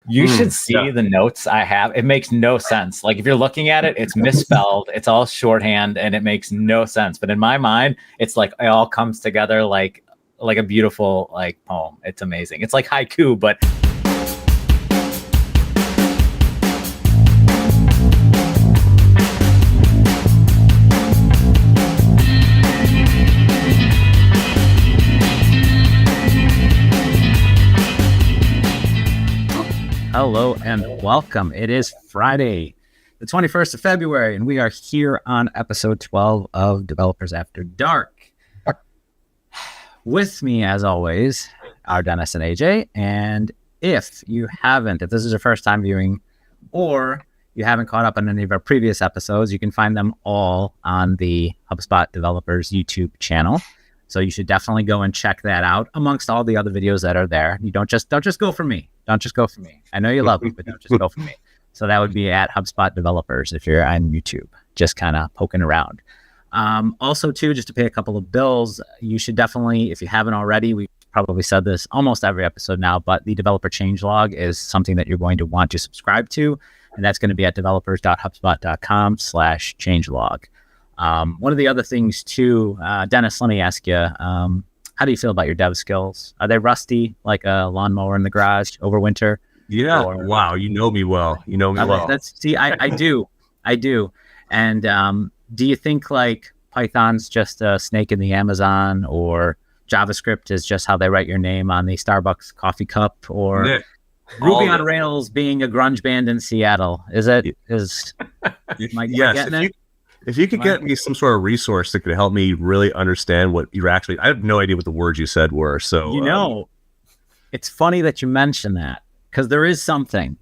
You should see the notes I have. It makes no sense. Like if you're looking at it, it's misspelled. It's all shorthand and it makes no sense. But in my mind, it's like it all comes together like a beautiful like poem. It's amazing. It's like haiku, but hello and welcome. It is Friday, the 21st of February, and we are here on episode 12 of Developers After Dark. With me, as always, are Dennis and AJ. And if this is your first time viewing, or you haven't caught up on any of our previous episodes, you can find them all on the HubSpot Developers YouTube channel. So you should definitely go and check that out amongst all the other videos that are there. You don't just go for me. Don't just go for me. I know you love me, but don't just go for me. So that would be at HubSpot Developers if you're on YouTube, just kind of poking around. Also, too, just to pay a couple of bills, you should definitely, if you haven't already, we probably said this almost every episode now, but the developer changelog is something that you're going to want to subscribe to, and that's going to be at developers.hubspot.com/changelog. One of the other things, too, Dennis, let me ask you, how do you feel about your dev skills? Are they rusty, like a lawnmower in the garage over winter? Yeah. Wow. You know me well. I do. And do you think like Python's just a snake in the Amazon, or JavaScript is just how they write your name on the Starbucks coffee cup, or Ruby on Rails being a grunge band in Seattle? Am I getting it? If you could get me some sort of resource that could help me really understand what you're actually, I have no idea what the words you said were. So, it's funny that you mention that, because there's something.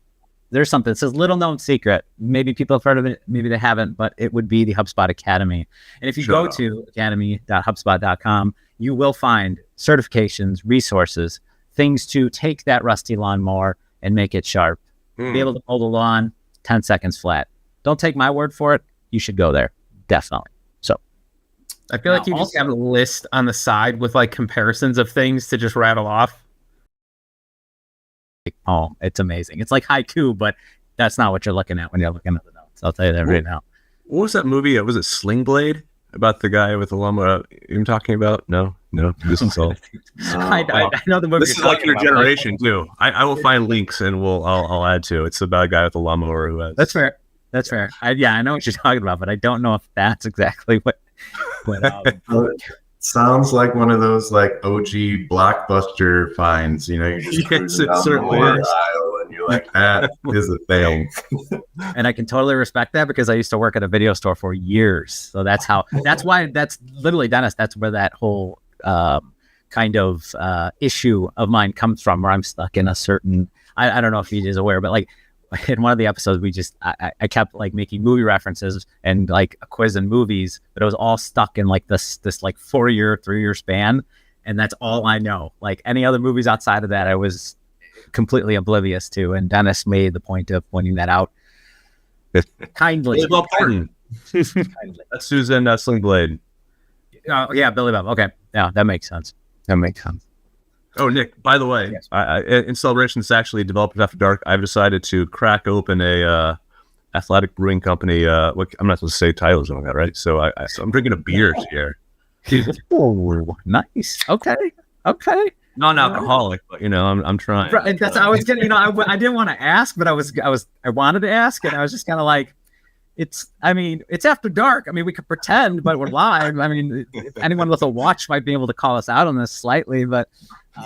It says little known secret. Maybe people have heard of it, maybe they haven't, but it would be the HubSpot Academy. And if you go to academy.hubspot.com, you will find certifications, resources, things to take that rusty lawnmower and make it sharp. Be able to mow the lawn 10 seconds flat. Don't take my word for it. You should go there. Definitely. So I feel like you just have a list on the side with like comparisons of things to just rattle off. Oh, it's amazing. It's like haiku, but that's not what you're looking at when you're looking at the notes. I'll tell you that right now. What was that movie? Was it Sling Blade? About the guy with the llama you're talking about? No. This is all. I know the movie. This is like your generation too. I will find links and I'll add to. It's about a guy with a lawnmower who has. That's fair. I know what you're talking about, but I don't know if that's exactly what sounds like one of those like OG blockbuster finds. You know, you're just cruising down the aisle and you're like, that is a thing. And I can totally respect that, because I used to work at a video store for years. So that's literally, Dennis, that's where that whole kind of issue of mine comes from, where I'm stuck in a certain, I don't know if he is aware, but like, in one of the episodes, I kept like making movie references and like a quiz in movies, but it was all stuck in like this like 3-year span, and that's all I know. Like any other movies outside of that, I was completely oblivious to. And Dennis made the point of pointing that out kindly. Kindly. That's Susan Sling Blade. Yeah, Billy Bob. Okay, yeah, that makes sense. Oh, Nick, by the way, yes. In celebration, it's actually Developers After Dark. I've decided to crack open a athletic brewing company. I'm not supposed to say titles and all that, right? So I'm drinking a beer here. Oh, nice. Okay. Non-alcoholic, but I'm trying. Right, that's I was getting. I didn't want to ask, but I wanted to ask, and I was just kind of like, it's after dark. I mean, we could pretend, but we're live. I mean, if anyone with a watch might be able to call us out on this slightly, but.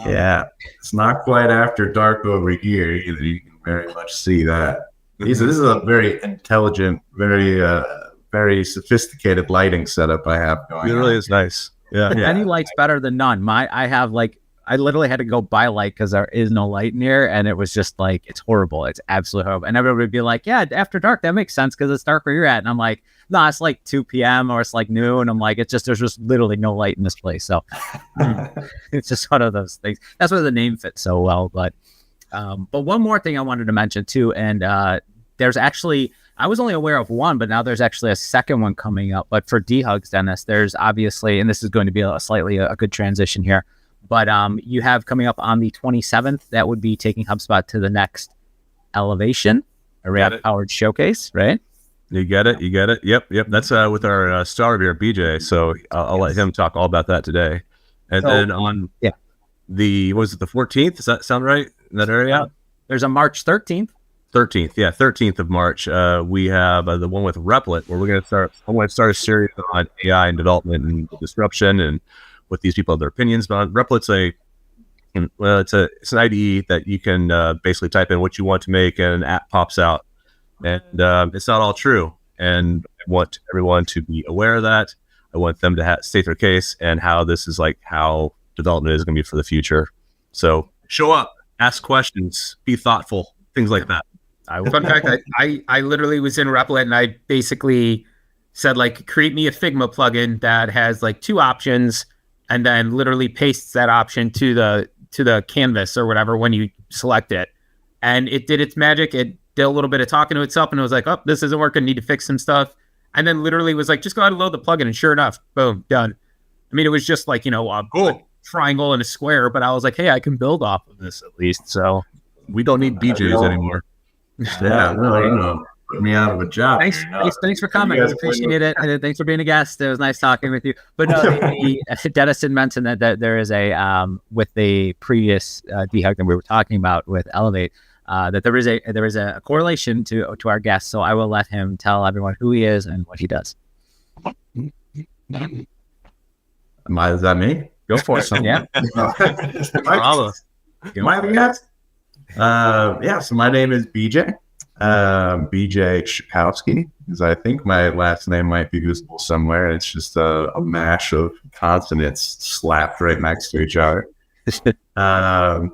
Yeah, it's not quite after dark over here either. You can very much see that. This is a very intelligent, very sophisticated lighting setup I have going. It really is nice. Yeah. Any light's better than none. I literally had to go buy light because there is no light in here, and it was just like, it's horrible. It's absolutely horrible. And everybody would be like, yeah, after dark, that makes sense because it's dark where you're at. And I'm like, no, it's like 2 p.m. or it's like noon. I'm like, there's just literally no light in this place. So it's just one of those things. That's why the name fits so well. But one more thing I wanted to mention too, and there's actually, I was only aware of one, but now there's actually a second one coming up. But for D-Hugs, Dennis, there's obviously, and this is going to be a good transition here, but you have coming up on the 27th, that would be taking HubSpot to the next Elevation, a React powered showcase, right? You get it. Yep. That's with our star here, BJ. So I'll let him talk all about that today. And then on the 14th? Does that sound right in that area? There's a March 13th. 13th of March. We have the one with Replit, where I'm going to start a series on AI and development and disruption, and what these people have their opinions on. Replit's it's an IDE that you can basically type in what you want to make, and an app pops out. And it's not all true. And I want everyone to be aware of that. I want them to state their case and how this is like how development is going to be for the future. So show up, ask questions, be thoughtful, things like that. Fun fact, I literally was in Replit and I basically said, like, create me a Figma plugin that has like 2 options, and then literally pastes that option to the canvas or whatever when you select it. And it did its magic. It did a little bit of talking to itself, and it was like, oh, this isn't working, need to fix some stuff. And then literally was like, just go ahead and load the plugin, and sure enough, boom, done. I mean, it was just like, a triangle and a square, but I was like, hey, I can build off of this at least. So we don't need BJs anymore. Yeah, no, put me out of a job. Thanks for coming. I appreciate it. And thanks for being a guest. It was nice talking with you. But no, Dennis had mentioned that there is a with the previous DHUG that we were talking about with Elevate, that there is a correlation to our guest. So I will let him tell everyone who he is and what he does. Is that me? Go for it. Yeah. Am I the guest? So my name is BJ. BJ Szyjakowski, because I think my last name might be visible somewhere. It's just a mash of consonants slapped right next to each other. I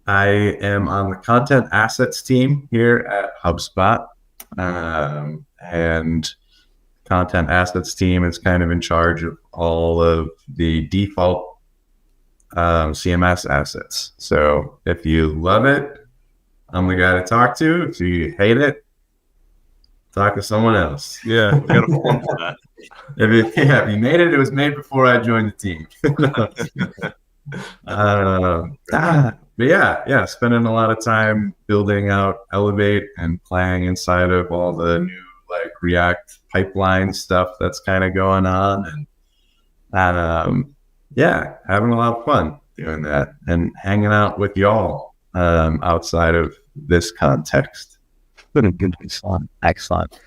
am on the content assets team here at HubSpot, and content assets team is kind of in charge of all of the default CMS assets. So if you love it, I'm the guy to talk to. If you hate it, talk to someone else. Yeah, we got a form for that. If you made it, it was made before I joined the team. But yeah, spending a lot of time building out Elevate and playing inside of all the new like React pipeline stuff that's kind of going on, and having a lot of fun doing that and hanging out with y'all outside of this context. Excellent.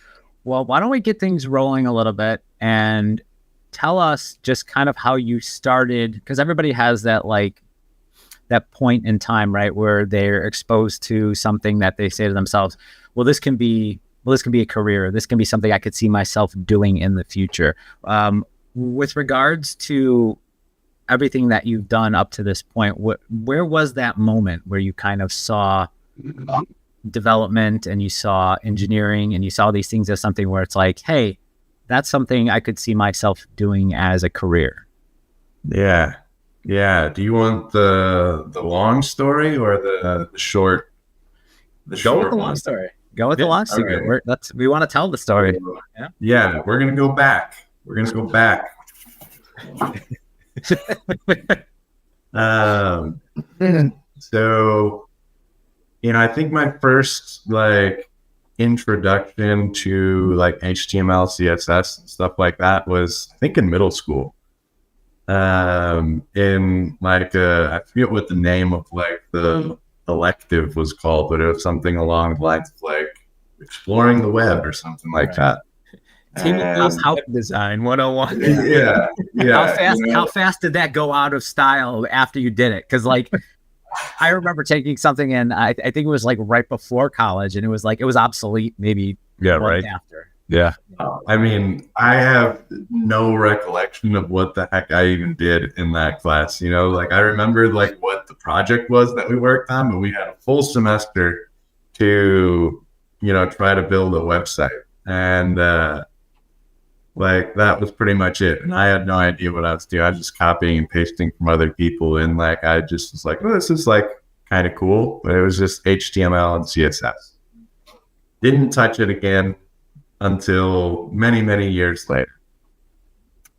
Well, why don't we get things rolling a little bit and tell us just kind of how you started, because everybody has that point in time, right, where they're exposed to something that they say to themselves, this can be a career. This can be something I could see myself doing in the future. With regards to everything that you've done up to this point, where was that moment where you kind of saw development and you saw engineering and you saw these things as something where it's like, hey, that's something I could see myself doing as a career? Yeah. Do you want the long story or the short? Go with the long story. Okay. We want to tell the story. Yeah, we're gonna go back. So, I think my first introduction to HTML, CSS, and stuff like that was, I think, in middle school. In I forget what the name of the elective was called, but it was something along the lines of exploring the web or something like that. How design 101. Yeah. How fast did that go out of style after you did it? Because I remember taking something in, I think it was right before college, and it was obsolete maybe after. Yeah. I mean, I have no recollection of what the heck I even did in that class. I remember what the project was that we worked on, but we had a full semester to, try to build a website. And that was pretty much it. And I had no idea what I was doing. I was just copying and pasting from other people. And I just was like, this is kind of cool. But it was just HTML and CSS. Didn't touch it again until many, many years later.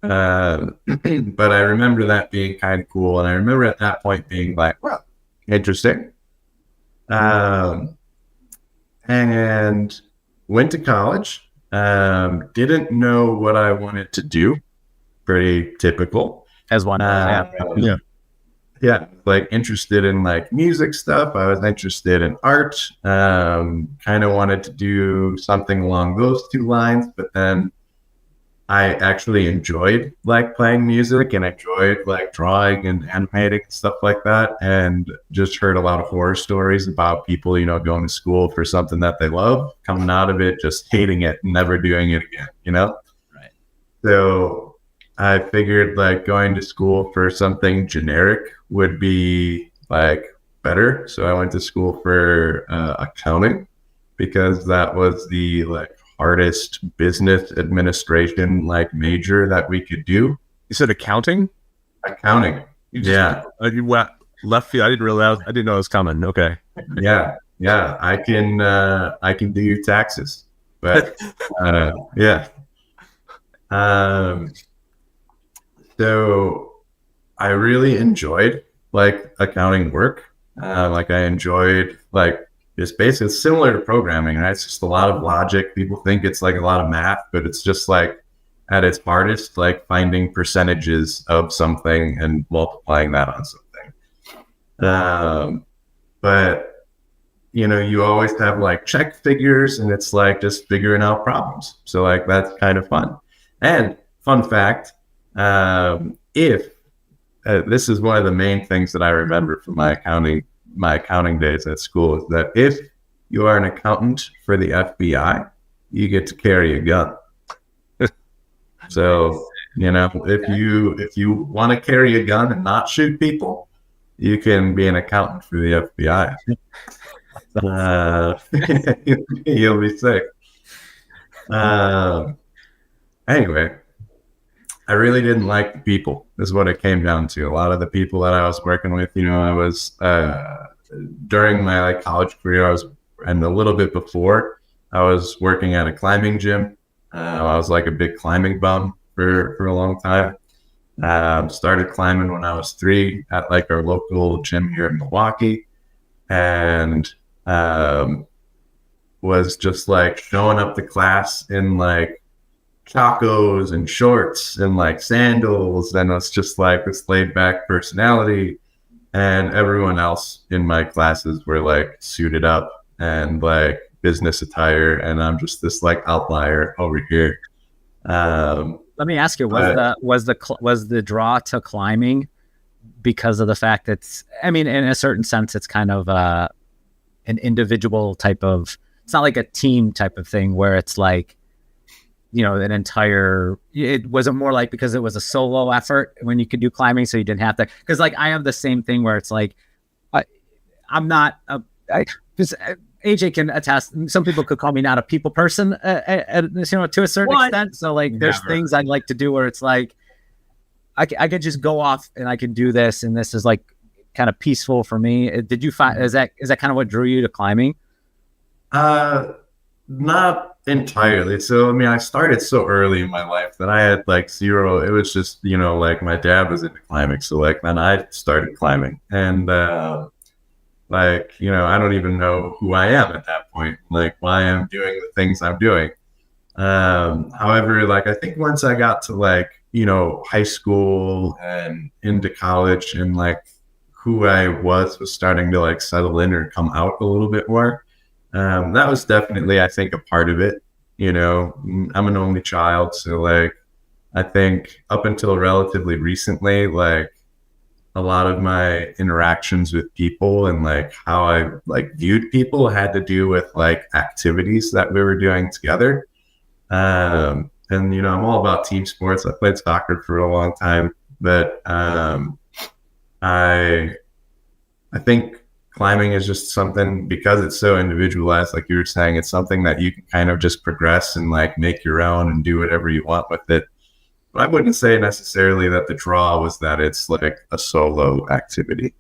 But I remember that being kind of cool. And I remember at that point being interesting. and went to college. Didn't know what I wanted to do. Pretty typical. As one. Yeah, like interested in like music stuff. I was interested in art. Kind of wanted to do something along those two lines, but then I actually enjoyed like playing music and enjoyed like drawing and animating and stuff like that. And just heard a lot of horror stories about people, you know, going to school for something that they love, coming out of it, just hating it, and never doing it again, you know? Right. So I figured like going to school for something generic would be like better. So I went to school for accounting, because that was the like hardest business administration like major that we could do. You said accounting? Accounting. You went left field. I didn't realize. I didn't know it was coming. Okay. Yeah. I can do your taxes, but yeah. So I really enjoyed like accounting work. Like I enjoyed like just basically similar to programming, right? It's just a lot of logic. People think it's like a lot of math, but it's just like at its hardest, like finding percentages of something and multiplying that on something. But you know, you always have like check figures, and it's like just figuring out problems. So like that's kind of fun. And fun fact, if this is one of the main things that I remember from my accounting days at school, is that if you are an accountant for the FBI, you get to carry a gun. So, you know, if you want to carry a gun and not shoot people, you can be an accountant for the FBI. You'll be sick. Anyway, I really didn't like the people, is what it came down to. A lot of the people that I was working with, you know, I was, during my like college career, and a little bit before, I was working at a climbing gym. I was like a big climbing bum for a long time. Started climbing when I was 3 at like our local gym here in Milwaukee, and was just like showing up to class in like chacos and shorts and like sandals, and it's just like this laid back personality, and everyone else in my classes were like suited up and like business attire, and I'm just this like outlier over here. Let me ask you, was the draw to climbing because of the fact that I mean, in a certain sense, it's kind of an individual type of, it's not like a team type of thing where it's like, you know, it wasn't more like because it was a solo effort when you could do climbing, so you didn't have to, because like I have the same thing where it's like, I'm not, because AJ can attest, some people could call me not a people person, you know, to a certain extent. So like there's things I'd like to do where it's like, I could just go off and I can do this, and this is like kind of peaceful for me. Did you find, is that kind of what drew you to climbing? Not entirely. So, I mean, I started so early in my life that I had like zero. It was just, you know, like my dad was into climbing. So like then I started climbing, and like, you know, I don't even know who I am at that point, like why I'm doing the things I'm doing. However, like I think once I got to like, you know, high school and into college, and like who I was starting to like settle in or come out a little bit more. That was definitely, I think, a part of it. You know, I'm an only child, so like I think up until relatively recently, like a lot of my interactions with people and like how I like viewed people had to do with like activities that we were doing together. And you know, I'm all about team sports. I played soccer for a long time, but I think climbing is just something, because it's so individualized, like you were saying, it's something that you can kind of just progress and like make your own and do whatever you want with it. But I wouldn't say necessarily that the draw was that it's like a solo activity.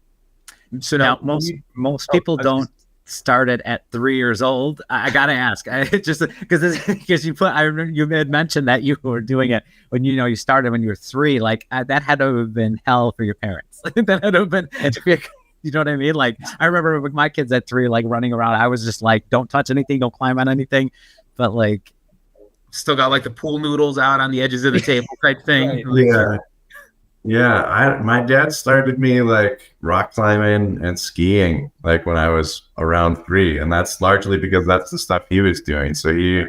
So now most people don't start it at 3 years old. I gotta ask, just because I remember you had mentioned that you were doing it when you started when you were 3. Like that had to have been hell for your parents. That had to have been. You know what I mean? Like, I remember with my kids at 3, like running around, I was just like, don't touch anything, don't climb on anything. But like, still got like the pool noodles out on the edges of the table type thing. Right. Like, Yeah, my dad started me like rock climbing and skiing like when I was around 3, and that's largely because that's the stuff he was doing. So he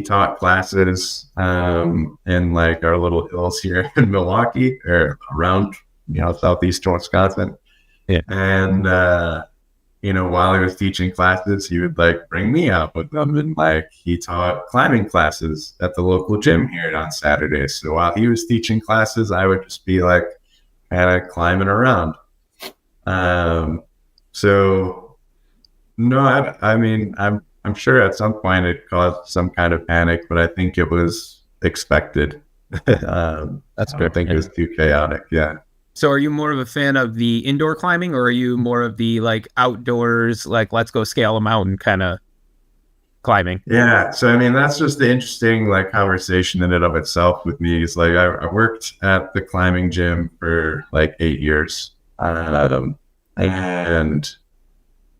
taught classes in like our little hills here in Milwaukee or around southeastern Wisconsin. Yeah. And while he was teaching classes, he would like bring me out with them, and like he taught climbing classes at the local gym here on Saturdays. So while he was teaching classes, I would just be like kind of climbing around. So no, I mean, I'm sure at some point it caused some kind of panic, but I think it was expected. That's I don't think it was too chaotic. Yeah. so are you more of a fan of the indoor climbing, or are you more of the like outdoors, like let's go scale a mountain kind of climbing? Yeah. So, I mean, that's just the interesting like conversation in and of itself with me. Is like, I worked at the climbing gym for like 8 years. And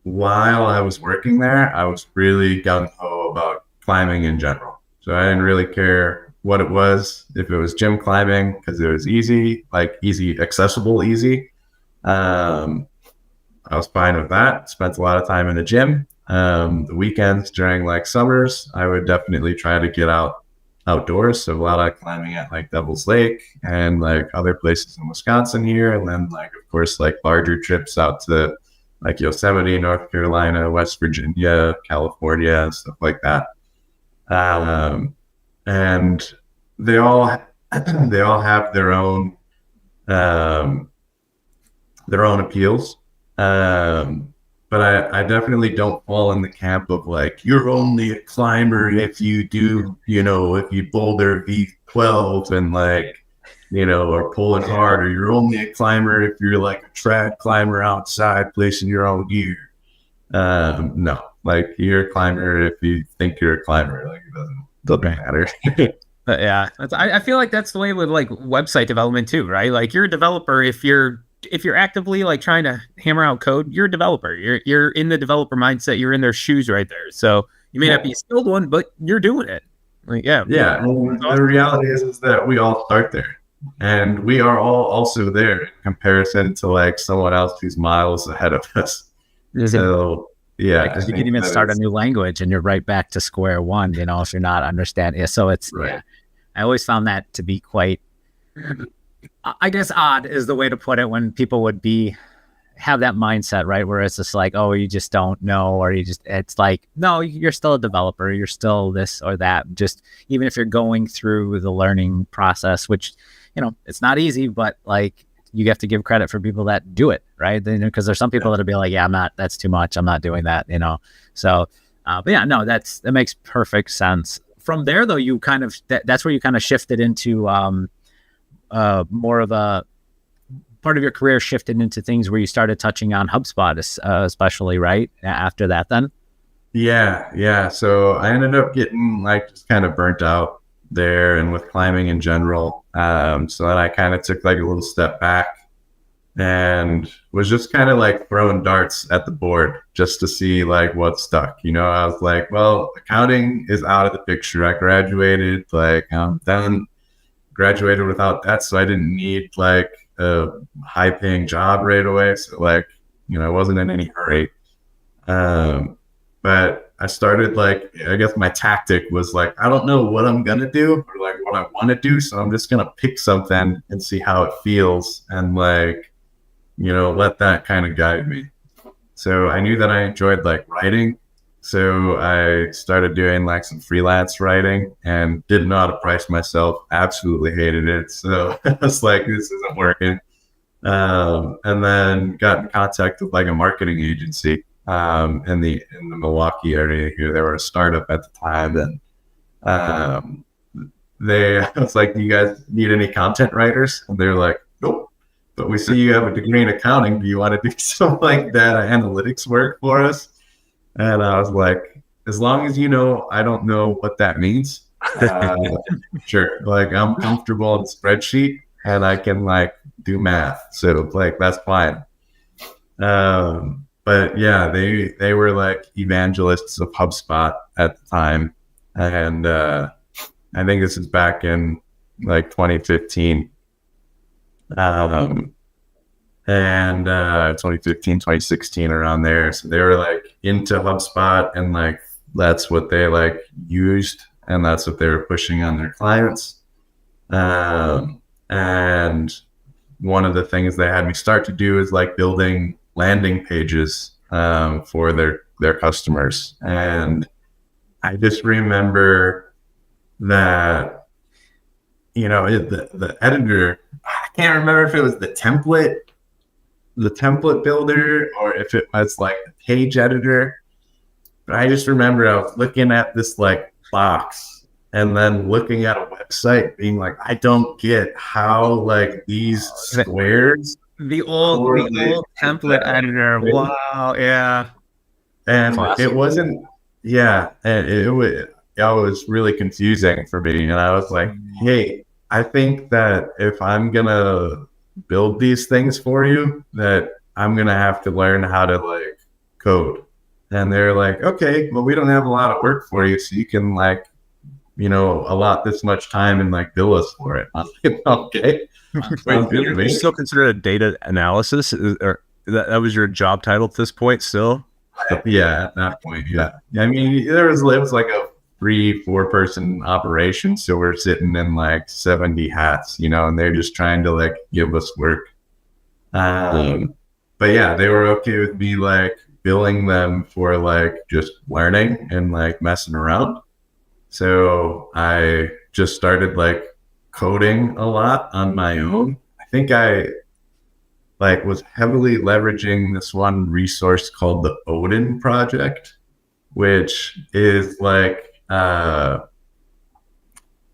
while I was working there, I was really gung-ho about climbing in general. So I didn't really care what it was, if it was gym climbing, because it was easy, accessible, easy. I was fine with that. Spent a lot of time in the gym. The weekends during like summers, I would definitely try to get outdoors. So a lot of climbing at like Devil's Lake and like other places in Wisconsin here. And then like, of course, like larger trips out to like Yosemite, North Carolina, West Virginia, California, and stuff like that. And they all have their own appeals. But I definitely don't fall in the camp of like, you're only a climber if you do, if you boulder V12 and like, or pulling hard, or you're only a climber if you're like a trad climber outside placing your own gear. No, like you're a climber if you think you're a climber. Like it doesn't matter. But yeah, I feel like that's the way with like website development too, right? Like you're a developer if you're actively like trying to hammer out code. You're a developer. You're in the developer mindset. You're in their shoes right there. So you may not be a skilled one, but you're doing it. Like yeah. And the reality is that we all start there, and we are all also there in comparison to like someone else who's miles ahead of us. So yeah, because you can even start a new language and you're right back to square one, if you're not understanding it. So it's right. Yeah, I always found that to be quite, I guess, odd is the way to put it, when people would have that mindset, right? Where it's just like, oh, you just don't know, or it's like, no, you're still a developer. You're still this or that. Just even if you're going through the learning process, which, it's not easy, but like, you have to give credit for people that do it, right? Because there's some people that'll be like, yeah, that's too much. I'm not doing that, So, but yeah, no, that makes perfect sense. From there, though, you kind of, that's where you kind of shifted into more of a part of your career, shifted into things where you started touching on HubSpot, especially, right? After that, then? Yeah. So I ended up getting like just kind of burnt out there and with climbing in general. So then I kind of took like a little step back and was just kind of like throwing darts at the board just to see like what stuck. I was like, well, accounting is out of the picture. I graduated, like I'm done, graduated without that. So I didn't need like a high paying job right away. So like, I wasn't in any hurry. But I started like, I guess my tactic was like, I don't know what I'm going to do or like what I want to do. So I'm just going to pick something and see how it feels and like, let that kind of guide me. So I knew that I enjoyed like writing. So I started doing like some freelance writing and didn't know how to price myself. Absolutely hated it. So I was like, this isn't working. And then got in contact with like a marketing agency in the Milwaukee area here. They were a startup at the time, and I was like, do you guys need any content writers? And they're like, nope, but we see you have a degree in accounting. Do you want to do some like data analytics work for us? And I was like, as long as I don't know what that means, sure. Like I'm comfortable in a spreadsheet and I can like do math. So like, that's fine. But yeah, they were like evangelists of HubSpot at the time, and I think this is back in like 2015, and 2015, 2016, around there. So they were like into HubSpot, and like that's what they like used, and that's what they were pushing on their clients. And one of the things they had me start to do is like building landing pages for their customers. And I just remember that, the editor, I can't remember if it was the template builder or if it was like the page editor. But I just remember I was looking at this like box and then looking at a website being like, I don't get how like these squares. The old template editor. Wow. Yeah. And it wasn't, and it was really confusing for me. And I was like, hey, I think that if I'm going to build these things for you, that I'm going to have to learn how to like code. And they're like, okay, well, we don't have a lot of work for you, so you can like, allot this much time and like bill us for it. I'm like, okay. Wait, you still consider it data analysis, or that was your job title at this point still? Yeah, at that point, yeah. I mean, it was like a 3-4 person operation, so we're sitting in like 70 hats, and they're just trying to like give us work. But yeah, they were okay with me like billing them for like just learning and like messing around. So I just started like coding a lot on my own. I think I like was heavily leveraging this one resource called the Odin project, which is like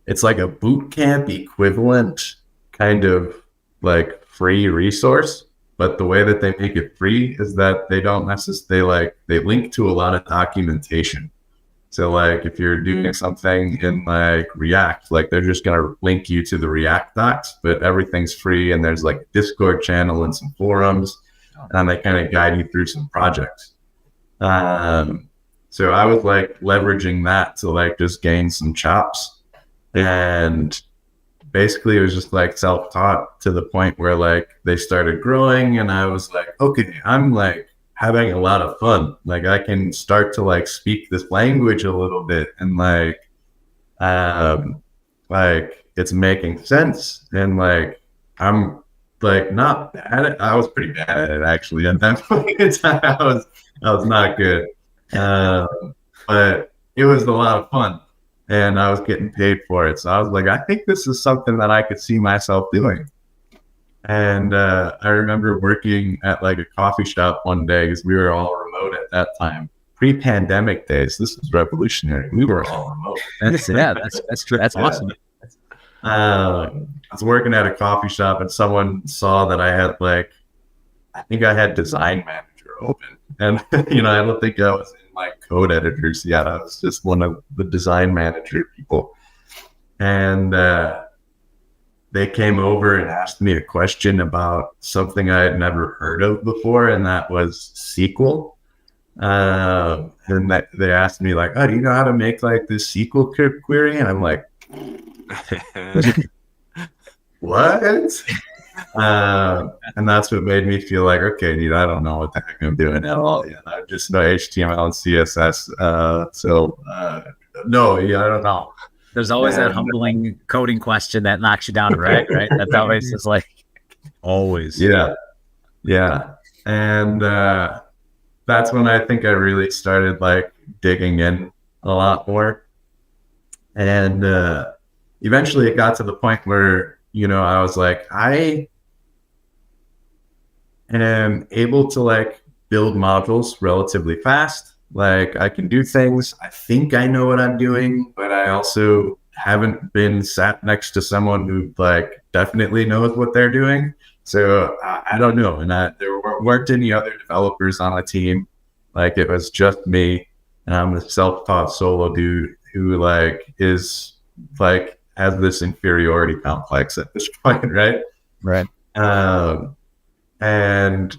it's like a boot camp equivalent kind of like free resource. But the way that they make it free is that they don't necessarily they link to a lot of documentation. So like if you're doing something in like React, like they're just going to link you to the React docs, but everything's free. And there's like a Discord channel and some forums, and they kind of guide you through some projects. So I was like leveraging that to like just gain some chops. And basically it was just like self-taught to the point where like they started growing, and I was like, okay, I'm like having a lot of fun. Like I can start to like speak this language a little bit, and like it's making sense. And like I'm like not bad at it. I was pretty bad at it actually at that point in time. I was not good, but it was a lot of fun, and I was getting paid for it. So I was like, I think this is something that I could see myself doing. And I remember working at like a coffee shop one day, because we were all remote at that time, pre-pandemic days. This was revolutionary. We were all remote. That's true. That's awesome. I was working at a coffee shop, and someone saw that I had like, I think I had Design Manager open, and I don't think I was in like code editors yet. I was just one of the Design Manager people, and they came over and asked me a question about something I had never heard of before, and that was SQL. And they asked me like, oh, do you know how to make like this SQL query? And I'm like, what? And that's what made me feel like, okay, dude, I don't know what the heck I'm doing at all. Yeah, I just know HTML and CSS. No, I don't know. There's always that humbling coding question that knocks you down, right? That's always just like, always. Yeah. And that's when I think I really started like digging in a lot more. And eventually it got to the point where, I was like, I am able to like build modules relatively fast. Like I can do things. I think I know what I'm doing, but I also haven't been sat next to someone who like definitely knows what they're doing. So I don't know. And there weren't any other developers on a team. Like it was just me, and I'm a self-taught solo dude who like is like has this inferiority complex at this point, right? Right. And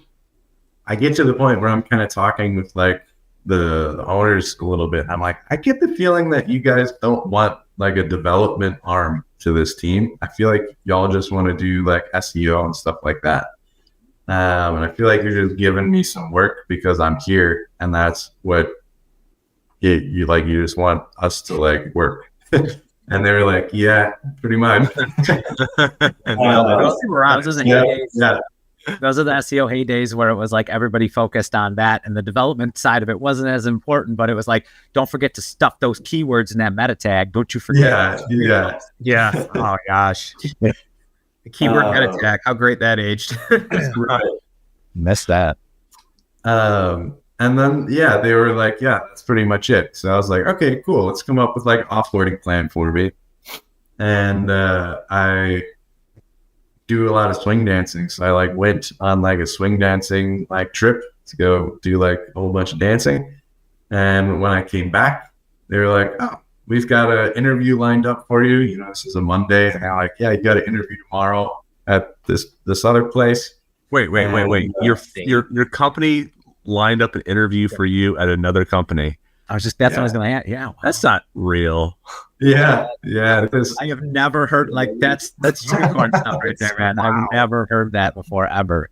I get to the point where I'm kind of talking with like the owners a little bit. I'm like, I get the feeling that you guys don't want like a development arm to this team. I feel like y'all just want to do like SEO and stuff like that. And I feel like you're just giving me some work because I'm here, and that's what you like. You just want us to like work. And they were like, yeah, pretty much. Those are the SEO heydays where it was like everybody focused on that, and the development side of it wasn't as important, but it was like, don't forget to stuff those keywords in that meta tag. Don't you forget. Yeah. Oh gosh. The keyword meta tag. How great that aged. Right. Missed that. And then, they were like, yeah, that's pretty much it. So I was like, okay, cool. Let's come up with like an offboarding plan for me. And I do a lot of swing dancing. So I like went on like a swing dancing like trip to go do like a whole bunch of dancing. And when I came back, they were like, oh, we've got an interview lined up for you. You know, this is a Monday. And I'm like, yeah, you got an interview tomorrow at this other place. Wait. Your company lined up an interview for you at another company. That's what I was going to add. Yeah. That's not real. Yeah. I have never heard like that's unicorn stuff right there, man. Wow. I've never heard that before ever.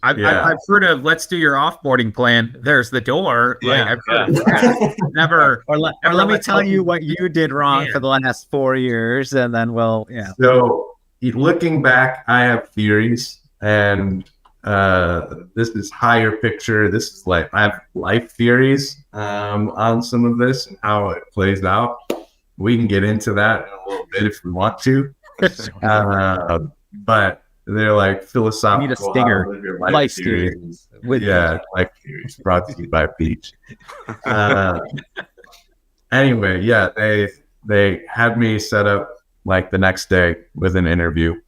I've heard of let's do your offboarding plan. There's the door. Yeah. Like, I've heard never. Or let me tell you what you did wrong for the last 4 years, and then So looking back, I have theories, and this is higher picture. This is like I have life theories on some of this and how it plays out. We can get into that in a little bit if we want to. But they're like philosophical. You need a stinger. Life theories. Life theories brought to you by Peach. Anyway, they had me set up like the next day with an interview.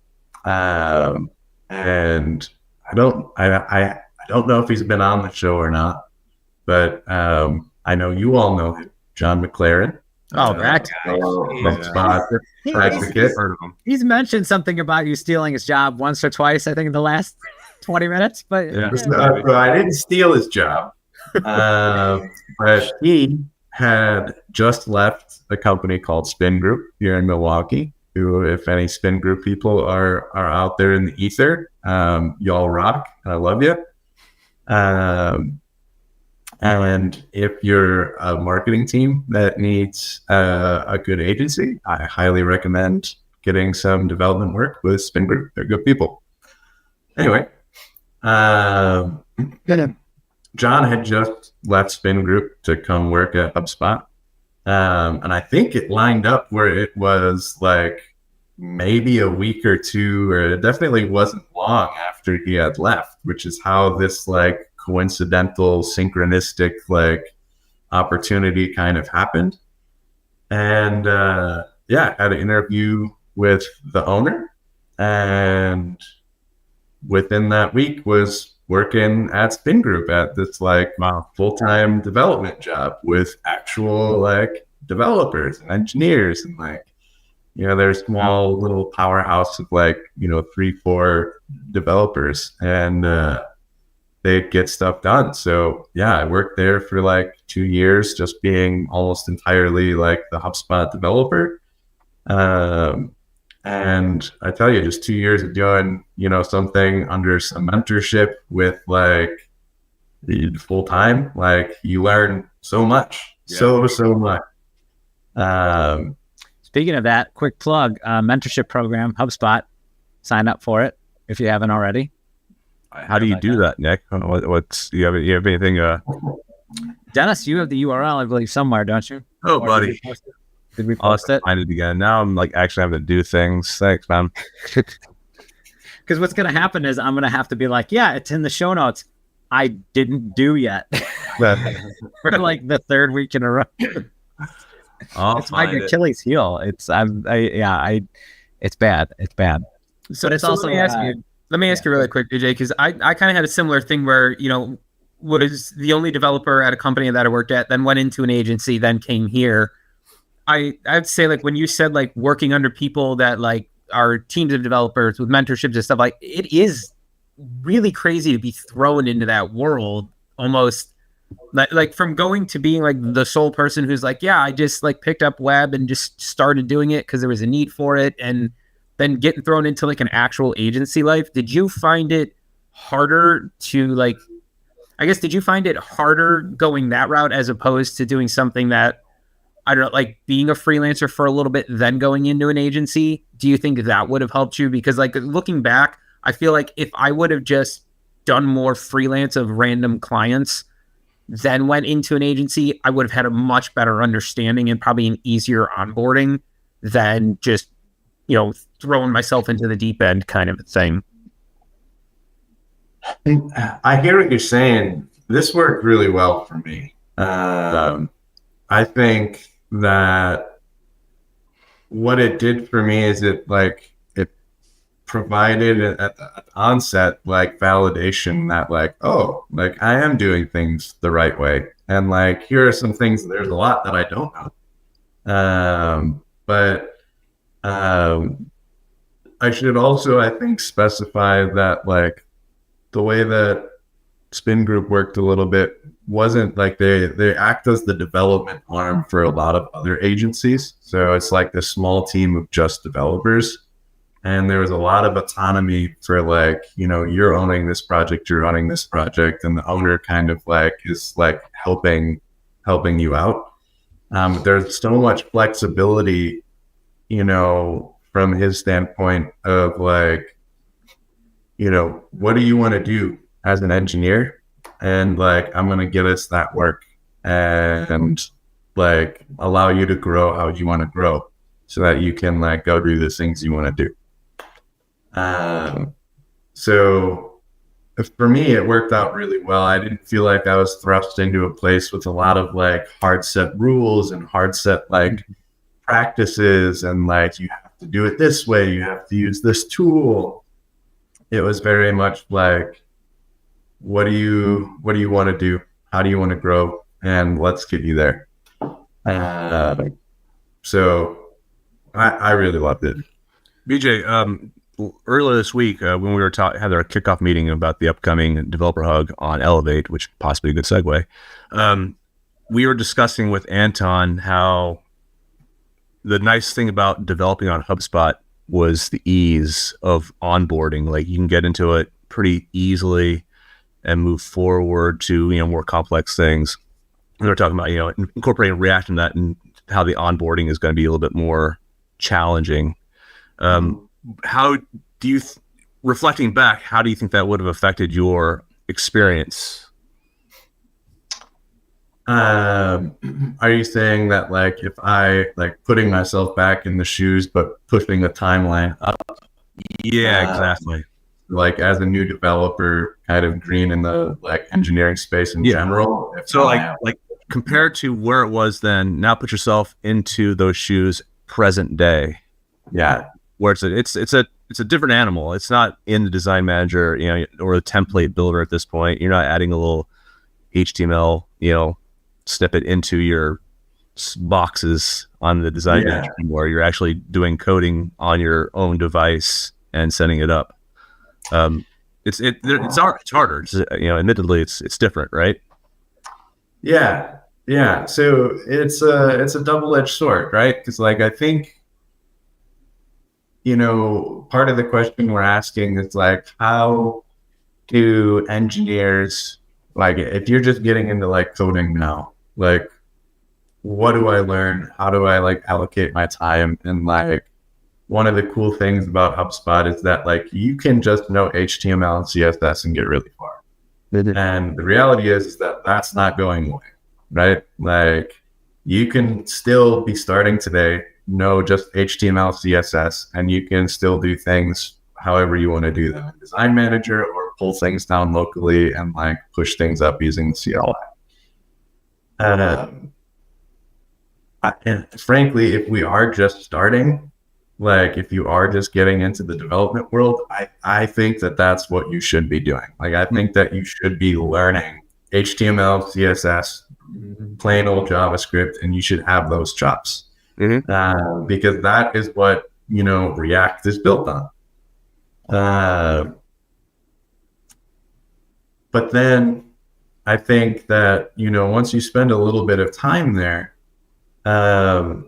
And I don't know if he's been on the show or not, but I know you all know him, John McLaren. Oh, that guy. He's mentioned something about you stealing his job once or twice, I think, in the last 20 minutes. But I didn't steal his job. But he had just left a company called Spin Group here in Milwaukee, who, if any Spin Group people are out there in the ether, y'all rock, and I love you. And if you're a marketing team that needs a good agency, I highly recommend getting some development work with Spin Group. They're good people. Anyway, John had just left Spin Group to come work at HubSpot. And I think it lined up where it was like maybe a week or two, or it definitely wasn't long after he had left, which is how this like coincidental, synchronistic like opportunity kind of happened. And had an interview with the owner, and within that week was working at Spin Group at this like full-time development job with actual like developers and engineers, and like, you know, there's small little powerhouse of like, you know, 3-4 developers, and they'd get stuff done. So yeah, I worked there for like 2 years, just being almost entirely like the HubSpot developer. And I tell you, just 2 years of doing, you know, something under some mentorship with like full time, like you learn so much, so much. Speaking of that, quick plug, mentorship program, HubSpot, sign up for it if you haven't already. How do you do that, Nick? What's you have anything? Dennis, you have the URL, I believe, somewhere, don't you? Oh, buddy. Did we post it? Find it again. Now I'm like actually having to do things. Thanks, man. Because what's going to happen is I'm going to have to be like, yeah, it's in the show notes. I didn't do yet. For like the third week in a row. It's my Achilles heel. It's it's bad. It's bad. So it's also let me ask you really quick, BJ, because I kind of had a similar thing where, you know, was the only developer at a company that I worked at, then went into an agency, then came here. I'd say, like, when you said like working under people that like are teams of developers with mentorships and stuff, like it is really crazy to be thrown into that world, almost like from going to being like the sole person who's like, yeah, I just like picked up web and just started doing it because there was a need for it, and then getting thrown into like an actual agency life. Did you find it harder to like, I guess, did you find it harder going that route as opposed to doing something that, I don't know, like being a freelancer for a little bit, then going into an agency? Do you think that would have helped you? Because like looking back, I feel like if I would have just done more freelance of random clients, then went into an agency, I would have had a much better understanding and probably an easier onboarding than just, throwing myself into the deep end kind of thing. I hear what you're saying. This worked really well for me. I think that what it did for me is it provided at the onset like validation that like, oh, like I am doing things the right way, and like here are some things. There's a lot that I don't know, but I should also, I think, specify that like the way that Spin Group worked a little bit wasn't like they act as the development arm for a lot of other agencies. So it's like this small team of just developers. And there was a lot of autonomy for like, you're owning this project, you're running this project, and the owner kind of like is like helping you out. There's so much flexibility, from his standpoint of like, what do you want to do as an engineer? And like, I'm going to give us that work and like allow you to grow how you want to grow so that you can like go do the things you want to do. So for me, it worked out really well. I didn't feel like I was thrust into a place with a lot of like hard set rules and hard set like practices and like, you have to do it this way, you have to use this tool. It was very much like, what do you want to do? How do you want to grow? And let's get you there. So I really loved it. BJ, earlier this week, when we were had our kickoff meeting about the upcoming developer hug on Elevate, which possibly a good segue, we were discussing with Anton how the nice thing about developing on HubSpot was the ease of onboarding. Like you can get into it pretty easily and move forward to, more complex things. And they're talking about, incorporating React in that and how the onboarding is going to be a little bit more challenging. How do you, reflecting back, how do you think that would have affected your experience? Are you saying that like if I like putting myself back in the shoes but pushing the timeline up? Yeah, exactly. Like as a new developer, kind of green in the like engineering space in general. So like compared to where it was then, now put yourself into those shoes present day. Yeah. Where it's a different animal. It's not in the design manager, or the template builder at this point. You're not adding a little HTML, snippet into your boxes on the design manager anymore. You're actually doing coding on your own device and setting it up. It's harder. Admittedly, it's different, right? Yeah. So it's a double-edged sword, right? Because like I think, part of the question we're asking is like, how do engineers, like if you're just getting into like coding now, like what do I learn? How do I like allocate my time? And like one of the cool things about HubSpot is that like you can just know HTML and CSS and get really far. And the reality is that that's not going away, right? Like you can still be starting today, know just HTML, CSS, and you can still do things however you want to do them in Design Manager or pull things down locally and like push things up using the CLI. And frankly, if we are just starting, like if you are just getting into the development world, I think that that's what you should be doing. Like I think that you should be learning HTML, CSS, plain old JavaScript, and you should have those chops. Because that is what React is built on. But then I think that, once you spend a little bit of time there, I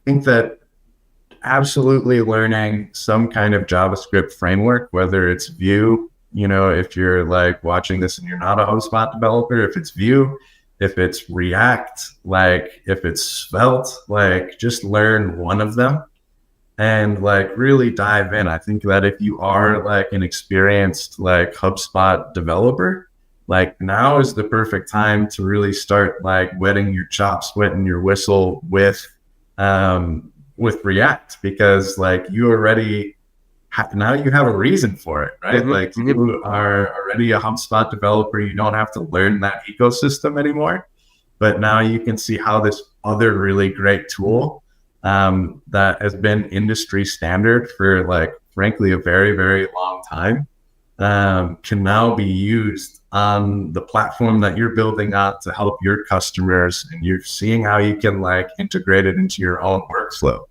think that absolutely learning some kind of JavaScript framework, whether it's Vue, if you're like watching this and you're not a HubSpot developer, if it's Vue, if it's React, like if it's Svelte, like just learn one of them and like really dive in. I think that if you are like an experienced like HubSpot developer, like now is the perfect time to really start like wetting your chops, wetting your whistle with React, because like you already now you have a reason for it, right? Like you are already a HubSpot developer. You don't have to learn that ecosystem anymore, but now you can see how this other really great tool that has been industry standard for like, frankly, a very, very long time can now be used on the platform that you're building on to help your customers, and you're seeing how you can like integrate it into your own workflow.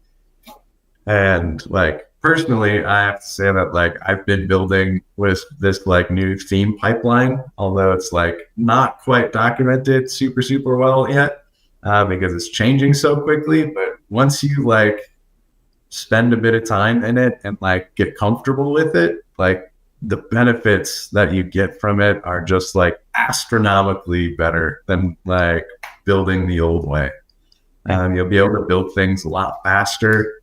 And like personally, I have to say that like I've been building with this like new theme pipeline, although it's like not quite documented super well yet because it's changing so quickly. But once you like spend a bit of time in it and like get comfortable with it, like the benefits that you get from it are just like astronomically better than like building the old way. You'll be able to build things a lot faster.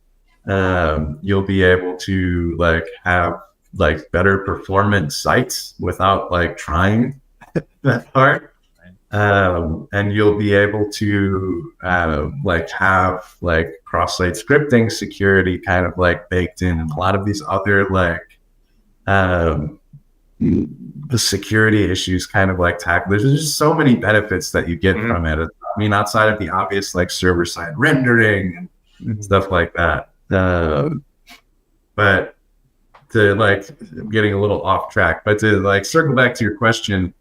You'll be able to like have like better performance sites without like trying that hard. And you'll be able to like have like cross-site scripting security kind of like baked in, and a lot of these other like the security issues kind of like tackled. There's just so many benefits that you get from it. I mean, outside of the obvious like server-side rendering and stuff like that. But to like, I'm getting a little off track, but to like circle back to your question,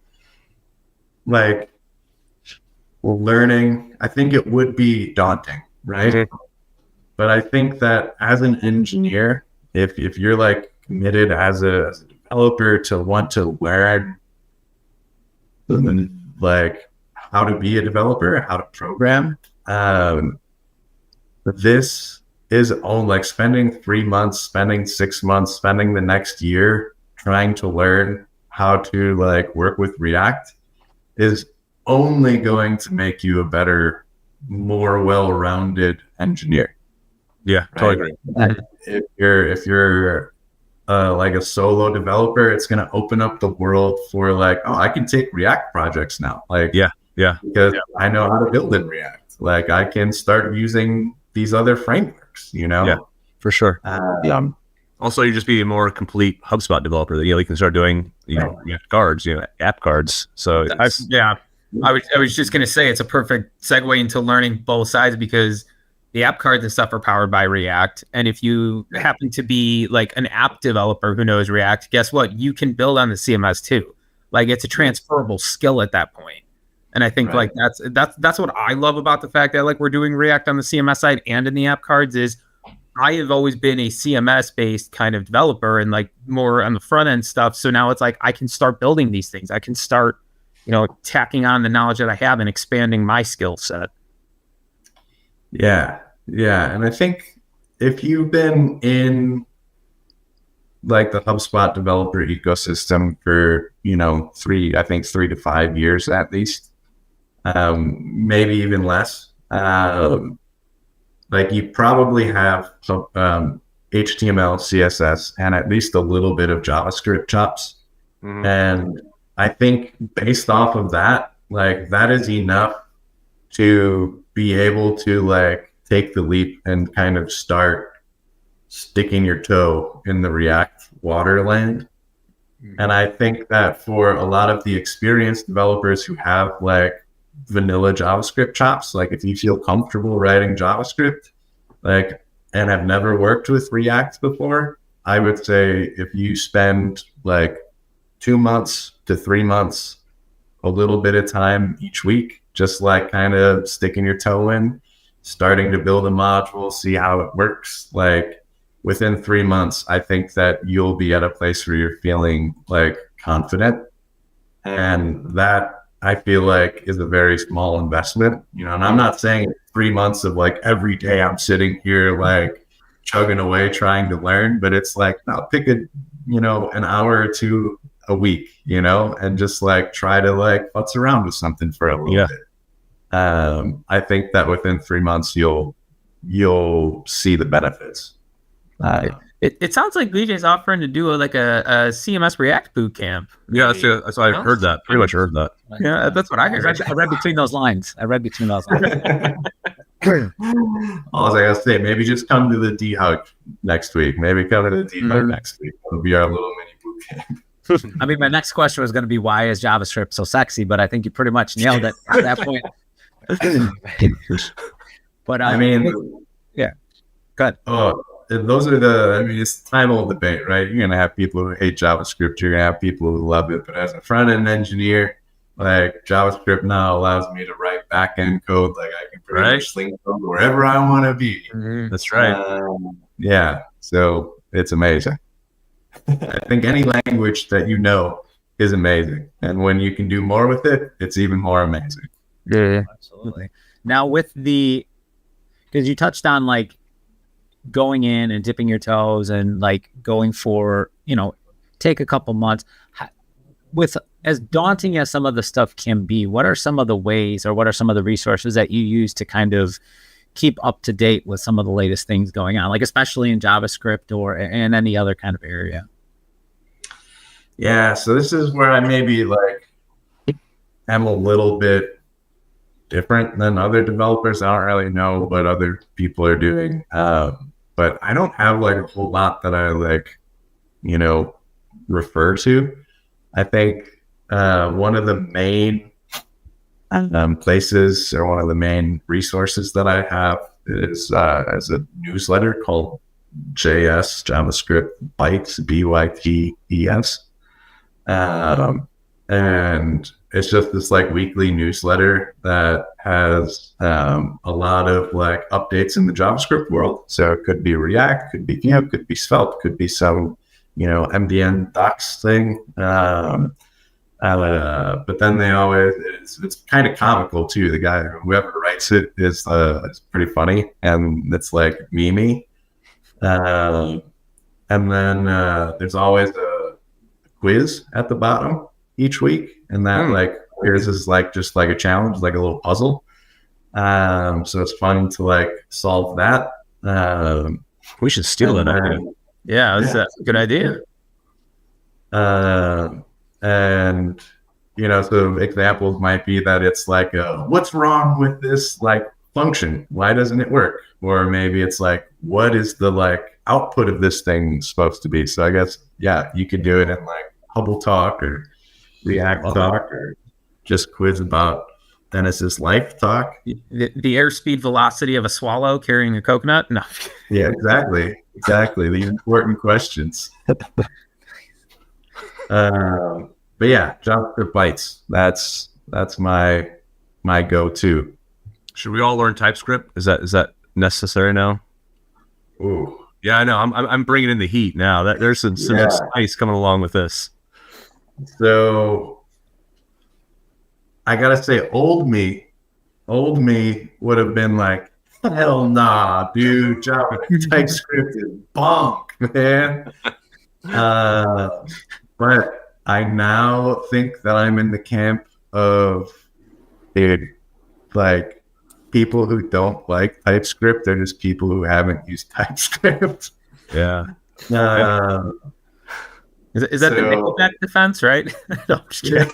like learning, I think it would be daunting, right? But I think that as an engineer, if you're like committed as a developer to want to learn like how to be a developer, how to program, this is like spending 3 months, spending 6 months, spending the next year trying to learn how to like work with React is only going to make you a better, more well-rounded engineer. Yeah, totally agree. If you're like a solo developer, it's going to open up the world for like, oh, I can take React projects now. Like, because I know how to build in React. Like I can start using these other frameworks, Yeah, for sure. Also, you just be a more complete HubSpot developer. You can start doing, cards, app cards. So I was just going to say it's a perfect segue into learning both sides, because the app cards and stuff are powered by React. And if you happen to be like an app developer who knows React, guess what? You can build on the CMS too. Like it's a transferable skill at that point. And I think like that's what I love about the fact that like we're doing React on the CMS side and in the app cards is I have always been a CMS based kind of developer and like more on the front end stuff. So now it's like I can start building these things. I can start, tacking on the knowledge that I have and expanding my skill set. Yeah. And I think if you've been in like the HubSpot developer ecosystem for, 3 to 5 years at least, maybe even less, like you probably have some HTML, CSS, and at least a little bit of JavaScript chops. And I think based off of that, like that is enough to be able to like take the leap and kind of start sticking your toe in the React waterland. And I think that for a lot of the experienced developers who have like vanilla JavaScript chops, like if you feel comfortable writing JavaScript, like, and have never worked with React before, I would say if you spend like 2 months to 3 months, a little bit of time each week, just like kind of sticking your toe in, starting to build a module, see how it works. Like within 3 months, I think that you'll be at a place where you're feeling like confident And that I feel like is a very small investment, and I'm not saying 3 months of like every day I'm sitting here like chugging away trying to learn, but it's like, no, pick an hour or two a week, and just like try to like futz around with something for a little bit. I think that within 3 months you'll see the benefits. It sounds like BJ's offering to do a CMS React boot camp. Yeah, that's I heard that. Pretty much heard that. Yeah, that's what I heard. I read between those lines. All I gotta say, maybe just come to the D-Hug next week. Maybe come to the D-Hug next week. It'll be our little mini boot camp. I mean, my next question was going to be, why is JavaScript so sexy? But I think you pretty much nailed it at that point. But I mean, yeah, good. Oh, those are it's the time old debate, right? You're going to have people who hate JavaScript. You're going to have people who love it. But as a front end engineer, like JavaScript now allows me to write back end code. Like I can pretty much sling code wherever I want to be. Mm-hmm. That's right. Yeah. So it's amazing. I think any language that is amazing. And when you can do more with it, it's even more amazing. Yeah, absolutely. Now because you touched on like going in and dipping your toes and like going for, take a couple months. With as daunting as some of the stuff can be, what are some of the ways or what are some of the resources that you use to kind of keep up to date with some of the latest things going on, like especially in JavaScript or in any other kind of area? Yeah, so this is where I maybe like am a little bit different than other developers. I don't really know what other people are doing, but I don't have like a whole lot that I like, refer to. I think one of the main places or one of the main resources that I have is as a newsletter called JavaScript Bytes, BYTES. And it's just this like weekly newsletter that has a lot of like updates in the JavaScript world. So it could be React, could be Vue, could be Svelte, could be some, MDN docs thing. But then they always, it's kind of comical too. The guy, whoever writes it is pretty funny, and it's like memey. And then there's always a quiz at the bottom each week, and that like quiz is like just like a challenge, like a little puzzle. So it's fun to like solve that. We should steal that idea. Yeah, that's a good idea. And so examples might be that it's like, what's wrong with this like function? Why doesn't it work? Or maybe it's like, what is the like output of this thing supposed to be? So I guess, yeah, you could do it in like Hubble Talk or React Talk, or just quiz about Dennis's life talk. The airspeed velocity of a swallow carrying a coconut? No. Yeah, exactly. The important questions. But yeah, JavaScript Bytes. That's my go-to. Should we all learn TypeScript? Is that necessary now? Ooh. Yeah, I know. I'm bringing in the heat now. That there's some spice coming along with this. So I gotta say, old me would have been like, hell nah, dude, TypeScript is bonk, man. But I now think that I'm in the camp of, dude, like people who don't like TypeScript, they're just people who haven't used TypeScript. Yeah. Is that the Nickelback defense, right? No, I'm just kidding.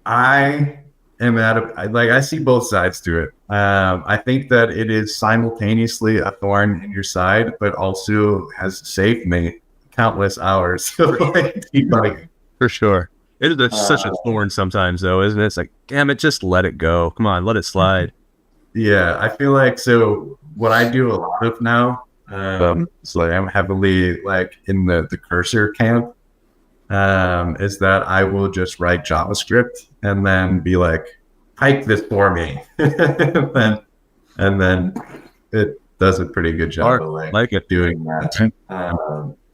I am I see both sides to it. I think that it is simultaneously a thorn in your side, but also has saved me countless hours of like debugging. For sure. It's such a thorn sometimes, though, isn't it? It's like, damn it, just let it go. Come on, let it slide. Yeah, I feel like, so what I do a lot of now, so I'm heavily like in the cursor camp, is that I will just write JavaScript and then be like, type this for me. and then it does a pretty good job of like it doing that.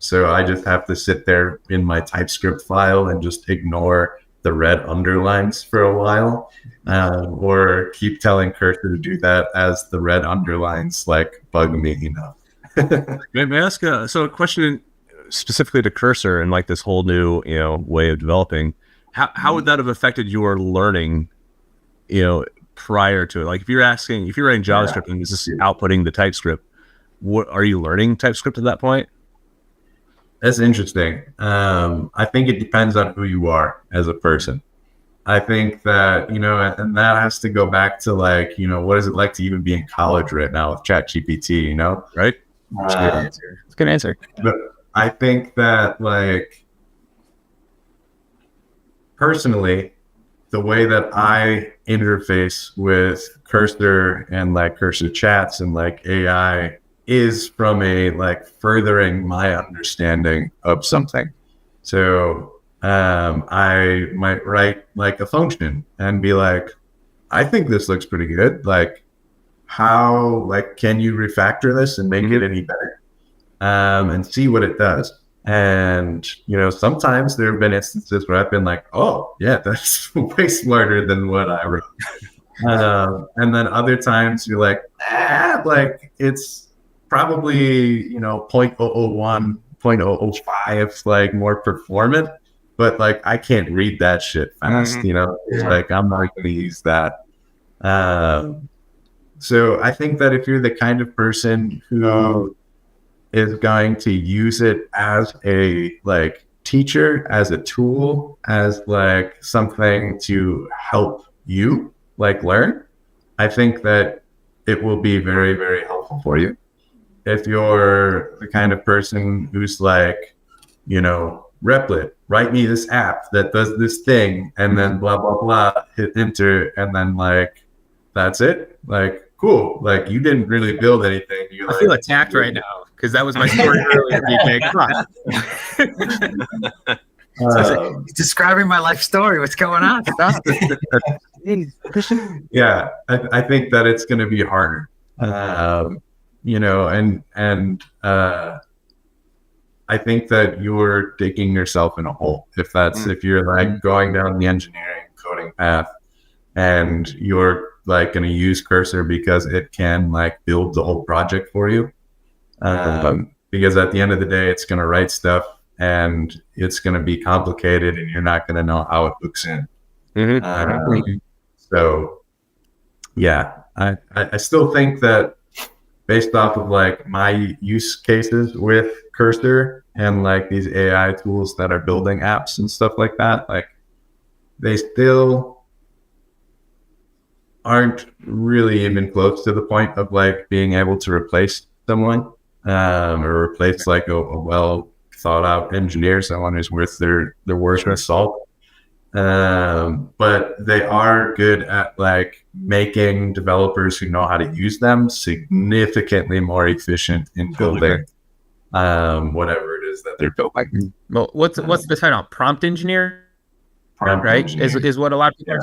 So I just have to sit there in my TypeScript file and just ignore the red underlines for a while, or keep telling Cursor to do that as the red underlines like bug me enough. May I ask a question specifically to Cursor and like this whole new way of developing? How would that have affected your learning, prior to it? Like if you're writing JavaScript and this is outputting the TypeScript, what are you learning TypeScript at that point? That's interesting. I think it depends on who you are as a person. I think that, and that has to go back to like, what is it like to even be in college right now with ChatGPT, Right? It's a good answer. But I think that like, personally, the way that I interface with Cursor and like Cursor chats and like AI is from a like furthering my understanding of something. So I might write like a function and be like, I think this looks pretty good. Like how, like, can you refactor this and make it any better? And see what it does. And, sometimes there have been instances where I've been like, oh yeah, that's way smarter than what I wrote. And then other times you're like, like it's probably, 0.001, 0.005, like more performant, but like, I can't read that shit fast, it's like, I'm not going to use that. So I think that if you're the kind of person who is going to use it as a like teacher, as a tool, as like something to help you like learn, I think that it will be very, very helpful for you. If you're the kind of person who's like, Replit, write me this app that does this thing, and then blah, blah, blah, hit enter, and then like, that's it. Like, cool. Like you didn't really build anything. I feel attacked right now because that was my story earlier. BJ. Come on. Describing my life story. What's going on? Stop. Yeah, I think that it's going to be harder. I think that you're digging yourself in a hole if you're like going down the engineering coding path and you're like going to use Cursor because it can like build the whole project for you. Because at the end of the day, it's going to write stuff and it's going to be complicated and you're not going to know how it hooks in. So yeah, I still think that based off of like my use cases with Cursor and like these AI tools that are building apps and stuff like that, like they still aren't really even close to the point of like being able to replace someone or replace like a well thought out engineer, someone who's worth their worth in salt. But they are good at like making developers who know how to use them significantly more efficient in building whatever it is that they're building. Well, what's the title? Prompt engineer? Right? Is what a lot of people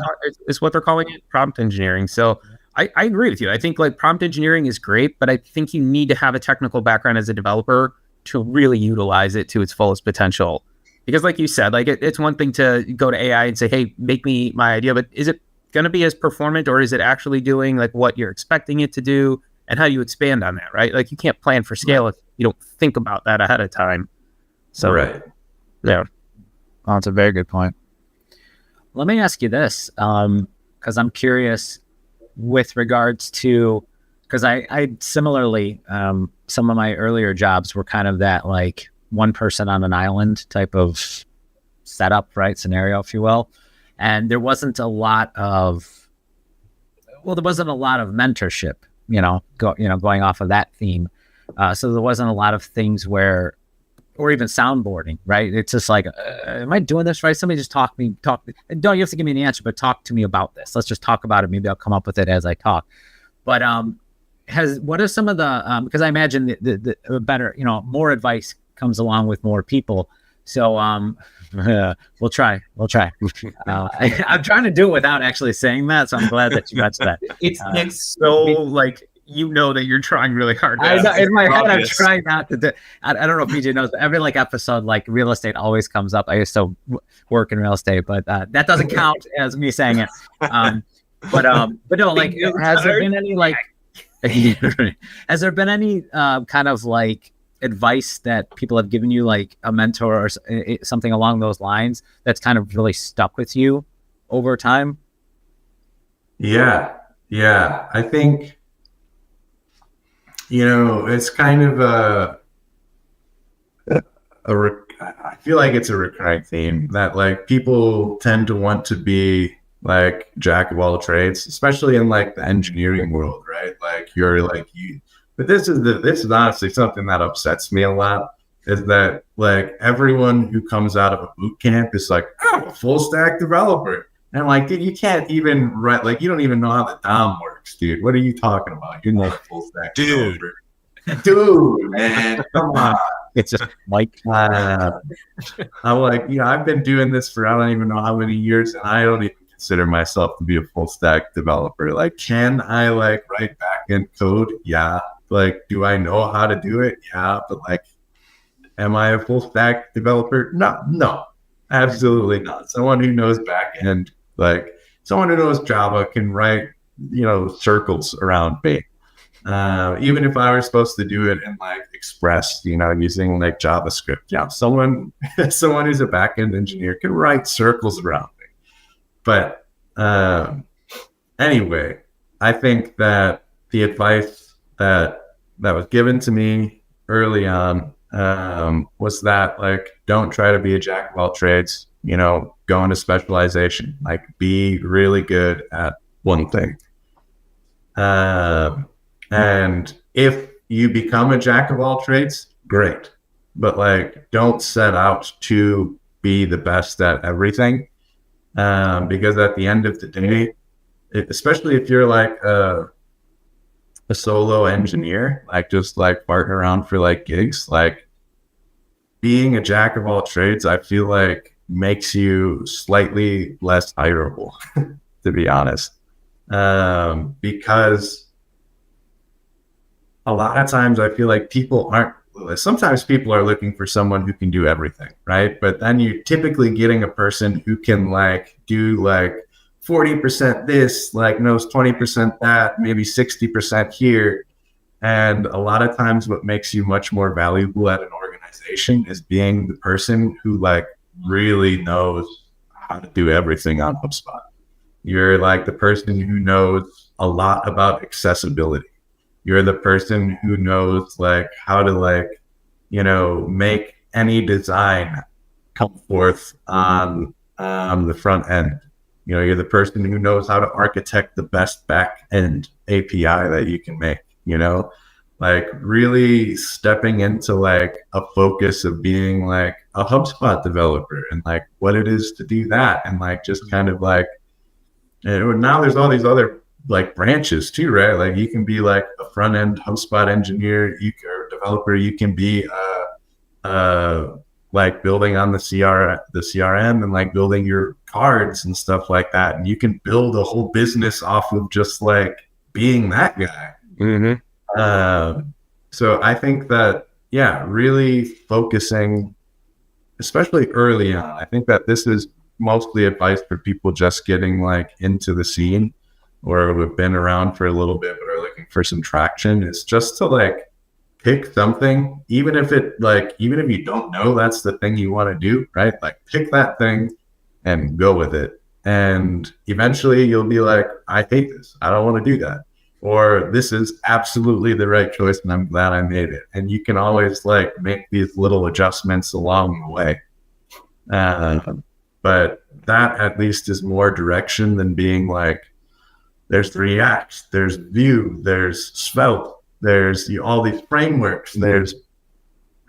is what they're calling it, prompt engineering. So I agree with you. I think like prompt engineering is great, but I think you need to have a technical background as a developer to really utilize it to its fullest potential. Because like you said, like it's one thing to go to AI and say, hey, make me my idea, but is it going to be as performant or is it actually doing like what you're expecting it to do? And how do you expand on that, right? Like you can't plan for scale if you don't think about that ahead of time. So, right. Yeah. Oh, that's a very good point. Let me ask you this, because I'm curious with regards to, because I similarly, some of my earlier jobs were kind of that like one person on an island type of setup, right? Scenario, if you will. And there wasn't a lot of mentorship, going off of that theme. So there wasn't a lot of things where, or even soundboarding, right? It's just like, am I doing this right? Somebody just talk. Don't you have to give me an answer, but talk to me about this. Let's just talk about it. Maybe I'll come up with it as I talk. But what are some of the, because I imagine the better, more advice comes along with more people. So we'll try. I'm trying to do it without actually saying that. So I'm glad that you got to that. It's so like, you know that you're trying really hard. I know, in my head, I'm obvious. trying not to do. I don't know if BJ knows, but every like episode, like real estate always comes up. I used to work in real estate, but that doesn't count as me saying it. But no, like, has there been any like, has there been any kind of like advice that people have given you, like a mentor or something along those lines, that's kind of really stuck with you over time? Yeah. I think, it's kind of I feel like it's a recurring theme that like people tend to want to be like jack of all trades, especially in like the engineering world, right? Like you're like but this is honestly something that upsets me a lot, is that like everyone who comes out of a boot camp is like, I'm a full stack developer. And I'm like, dude, you can't even write, like, you don't even know how the DOM works, dude. What are you talking about? You're not a full stack developer. Dude, man, come on. It's just Mike. I'm like, I've been doing this for I don't even know how many years, and I don't even consider myself to be a full stack developer. Like, can I like write backend code? Yeah. Like, do I know how to do it? Yeah. But like, am I a full stack developer? No, absolutely not. Someone who knows backend, like someone who knows Java, can write, circles around me. Even if I were supposed to do it in like Express, using like JavaScript, someone who's a backend engineer can write circles around me. But anyway, I think that the advice that was given to me early on was that like, don't try to be a jack of all trades. Go into specialization. Like, be really good at one thing. And if you become a jack of all trades, great. But like, don't set out to be the best at everything. Because at the end of the day, especially if you're like a solo engineer, like just like farting around for like gigs, like being a jack of all trades, I feel like makes you slightly less hireable, to be honest. Because a lot of times I feel like sometimes people are looking for someone who can do everything, right? But then you're typically getting a person who can like do like 40% this, like knows 20% that, maybe 60% here. And a lot of times what makes you much more valuable at an organization is being the person who like really knows how to do everything on HubSpot. You're like the person who knows a lot about accessibility. You're the person who knows like how to like, make any design come forth on the front end. You're the person who knows how to architect the best back end API that you can make, like really stepping into like a focus of being like a HubSpot developer and like what it is to do that. And like, just kind of like, now there's all these other like branches too, right? Like you can be like a front end HubSpot engineer, or developer. You can be like building on the CRM and like building your cards and stuff like that. And you can build a whole business off of just like being that guy. Mm-hmm. So I think that, really focusing, especially early on, I think that this is mostly advice for people just getting like into the scene or have been around for a little bit but are looking for some traction. It's just to like pick something, even if you don't know that's the thing you want to do, right? Like pick that thing and go with it. And eventually you'll be like, I hate this. I don't want to do that. Or this is absolutely the right choice and I'm glad I made it. And you can always like make these little adjustments along the way. But that at least is more direction than being like, there's React, there's Vue, there's Svelte, there's all these frameworks, there's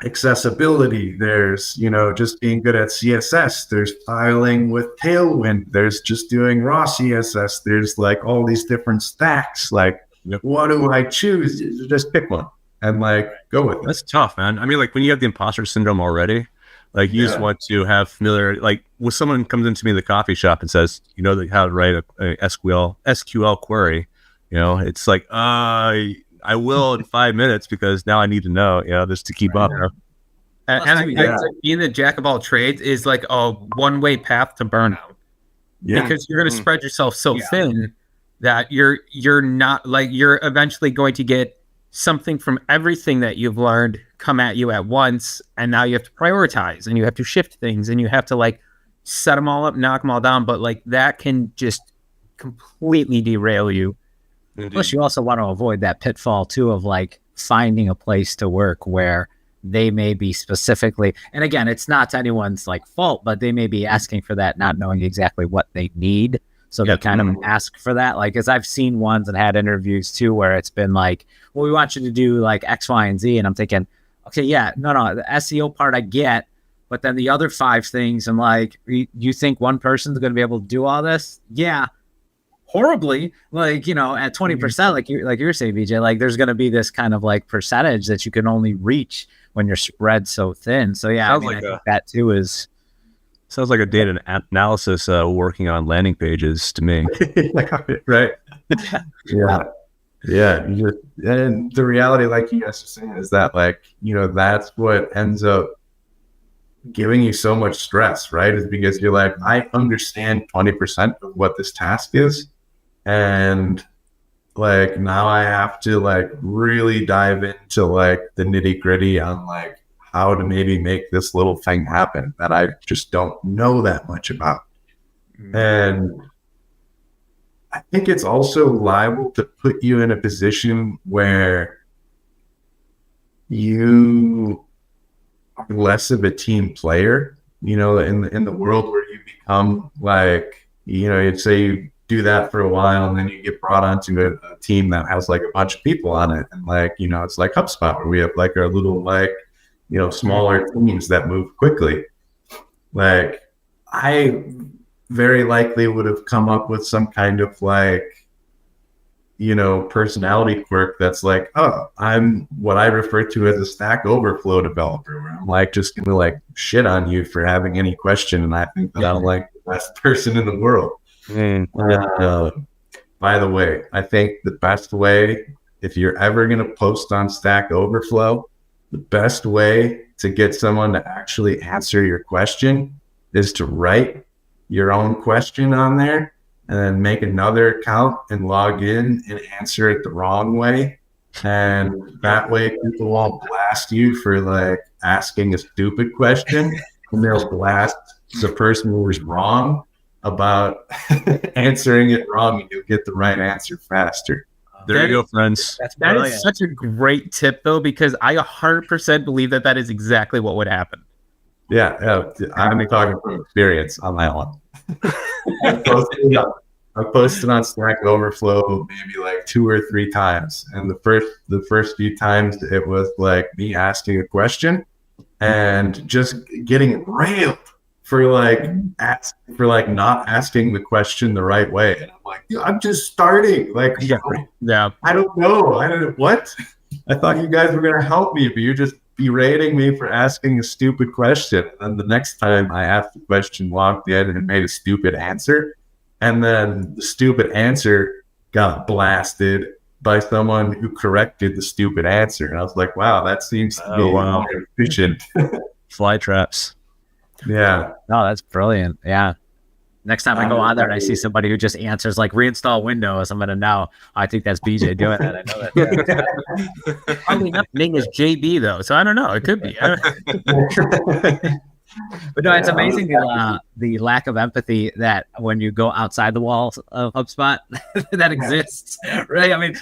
accessibility, there's, just being good at CSS, there's styling with Tailwind, there's just doing raw CSS, there's like all these different stacks. Like, what do I choose? Just pick one and like go with it. That's tough, man. I mean, like when you have the imposter syndrome already, like you just want to have familiar, like when someone comes into me in the coffee shop and says, how to write a SQL query, it's like, I I will in 5 minutes because now I need to know, just to keep up. And I think being the jack of all trades is like a one-way path to burnout. Yeah. Because you're going to spread yourself so thin that you're not like, you're eventually going to get something from everything that you've learned come at you at once. And now you have to prioritize and you have to shift things and you have to like set them all up, knock them all down. But like that can just completely derail you. Indeed. Plus, you also want to avoid that pitfall too of like finding a place to work where they may be specifically, and again, it's not anyone's like fault, but they may be asking for that, not knowing exactly what they need. So they kind of ask for that. Like, as I've seen ones and had interviews too, where it's been like, well, we want you to do like X, Y, and Z. And I'm thinking, okay, yeah, no, the SEO part I get, but then the other 5 things, I'm like, you think one person's going to be able to do all this? Yeah. Horribly, like, at 20%, like you're saying, BJ, like there's going to be this kind of like percentage that you can only reach when you're spread so thin. So yeah, I think that too is. Sounds like a data analysis working on landing pages to me. Right. Yeah. And the reality, like you guys are saying, is that like, that's what ends up giving you so much stress, right? Is because you're like, I understand 20% of what this task is. And like, now I have to like really dive into like the nitty gritty on like how to maybe make this little thing happen that I just don't know that much about. And I think it's also liable to put you in a position where you are less of a team player, in the world where you become like, you'd say you do that for a while and then you get brought onto a team that has like a bunch of people on it. And like, it's like HubSpot where we have like our little like, smaller teams that move quickly. Like I very likely would have come up with some kind of like, personality quirk that's like, oh, I'm what I refer to as a Stack Overflow developer, where I'm like just gonna like shit on you for having any question, and I think that I'm like the best person in the world. By the way, I think the best way, if you're ever gonna post on Stack Overflow, the best way to get someone to actually answer your question is to write your own question on there and then make another account and log in and answer it the wrong way. And that way people won't blast you for like asking a stupid question, and they'll blast the person who was wrong about answering it wrong, and you'll get the right answer faster. There you go, friends. That is such a great tip, though, because I 100% believe that is exactly what would happen. Yeah, I'm talking from experience on my own. I posted on Stack Overflow maybe like 2 or 3 times, and the first few times it was like me asking a question and just getting railed for like not asking the question the right way. And I'm like, I'm just starting. Like, I don't know. What? I thought you guys were gonna help me, but you're just berating me for asking a stupid question. And then the next time I asked the question, logged in and made a stupid answer. And then the stupid answer got blasted by someone who corrected the stupid answer. And I was like, wow, that seems to be more efficient. Fly traps. Yeah. No, that's brilliant. Yeah. Next time I go on there and I see somebody who just answers like reinstall Windows, I'm going to know, I think that's BJ doing that. I know that. Probably enough name is JB though. So I don't know. It could be. But no, it's amazing the lack of empathy that when you go outside the walls of HubSpot that exists, right? I mean,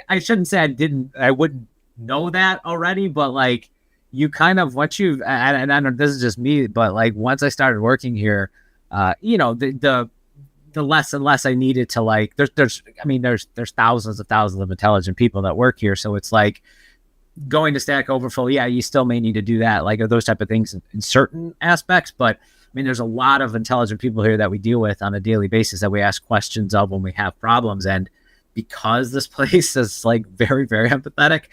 I shouldn't say I wouldn't know that already, but like you kind of, once you've, and I know this is just me, but like once I started working here, the less and less I needed to like, there's thousands of intelligent people that work here. So it's like, going to Stack Overflow, yeah, you still may need to do that, like those type of things in certain aspects. But I mean, there's a lot of intelligent people here that we deal with on a daily basis that we ask questions of when we have problems. And because this place is like very, very empathetic,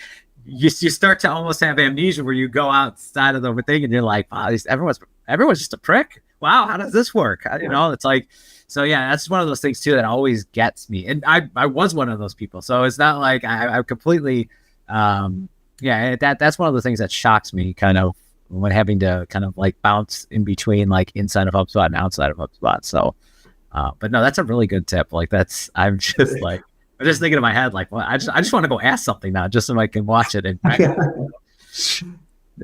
you start to almost have amnesia where you go outside of the thing and you're like, wow, everyone's just a prick. Wow, how does this work? It's like, So yeah, that's one of those things too that always gets me. And I was one of those people. So it's not like I completely, that's one of the things that shocks me kind of when having to kind of like bounce in between like inside of HubSpot and outside of HubSpot. So, but no, that's a really good tip. Like I'm just thinking in my head, like, well, I just want to go ask something now just so I can watch it. And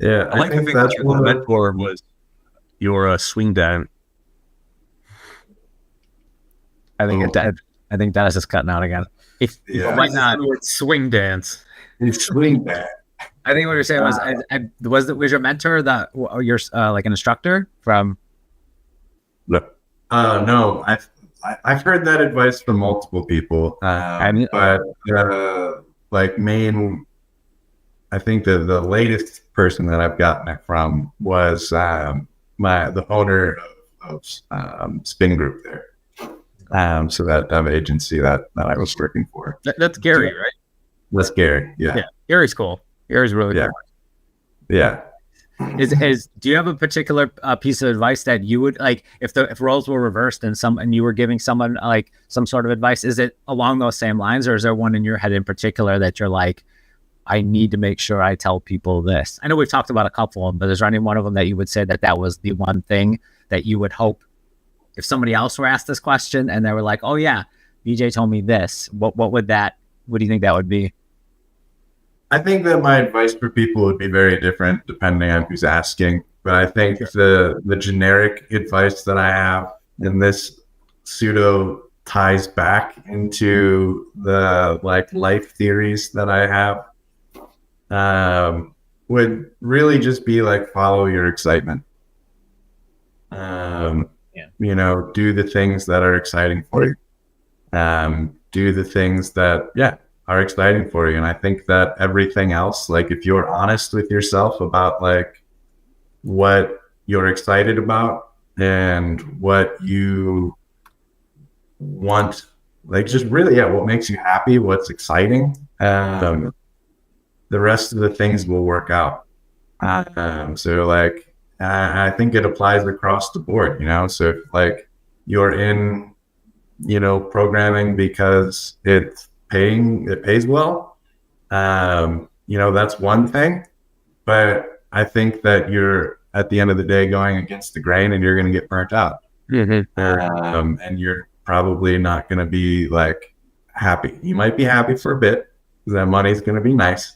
yeah, I think that's one mentor was your swing dance. I think Dennis is cutting out again. Why not swing dance? Swing dance. I think what you're saying was was your mentor your like an instructor from? No, I've heard that advice from multiple people, but I think the latest person that I've gotten it from was the owner of Spin Group there. So that agency that I was working for. That's Gary, right? That's Gary. Yeah. Gary's cool. Gary's really cool. Yeah. Do you have a particular piece of advice that you would like if roles were reversed and you were giving someone like some sort of advice? Is it along those same lines, or is there one in your head in particular that you're like, I need to make sure I tell people this? I know we've talked about a couple of them, but is there any one of them that you would say that was the one thing that you would hope if somebody else were asked this question and they were like, oh yeah, BJ told me this, what do you think that would be? I think that my advice for people would be very different depending on who's asking. But I think the generic advice that I have, and this pseudo ties back into the like life theories that I have, would really just be like, follow your excitement. Do the things that are exciting for you. Do the things that, are exciting for you. And I think that everything else, like if you're honest with yourself about like what you're excited about and what you want, like just really, what makes you happy, what's exciting, the rest of the things will work out. So like, I think it applies across the board, so if like you're in, programming because it pays well, that's one thing, but I think that you're at the end of the day going against the grain and you're going to get burnt out. And you're probably not going to be like happy. You might be happy for a bit because that money's going to be nice,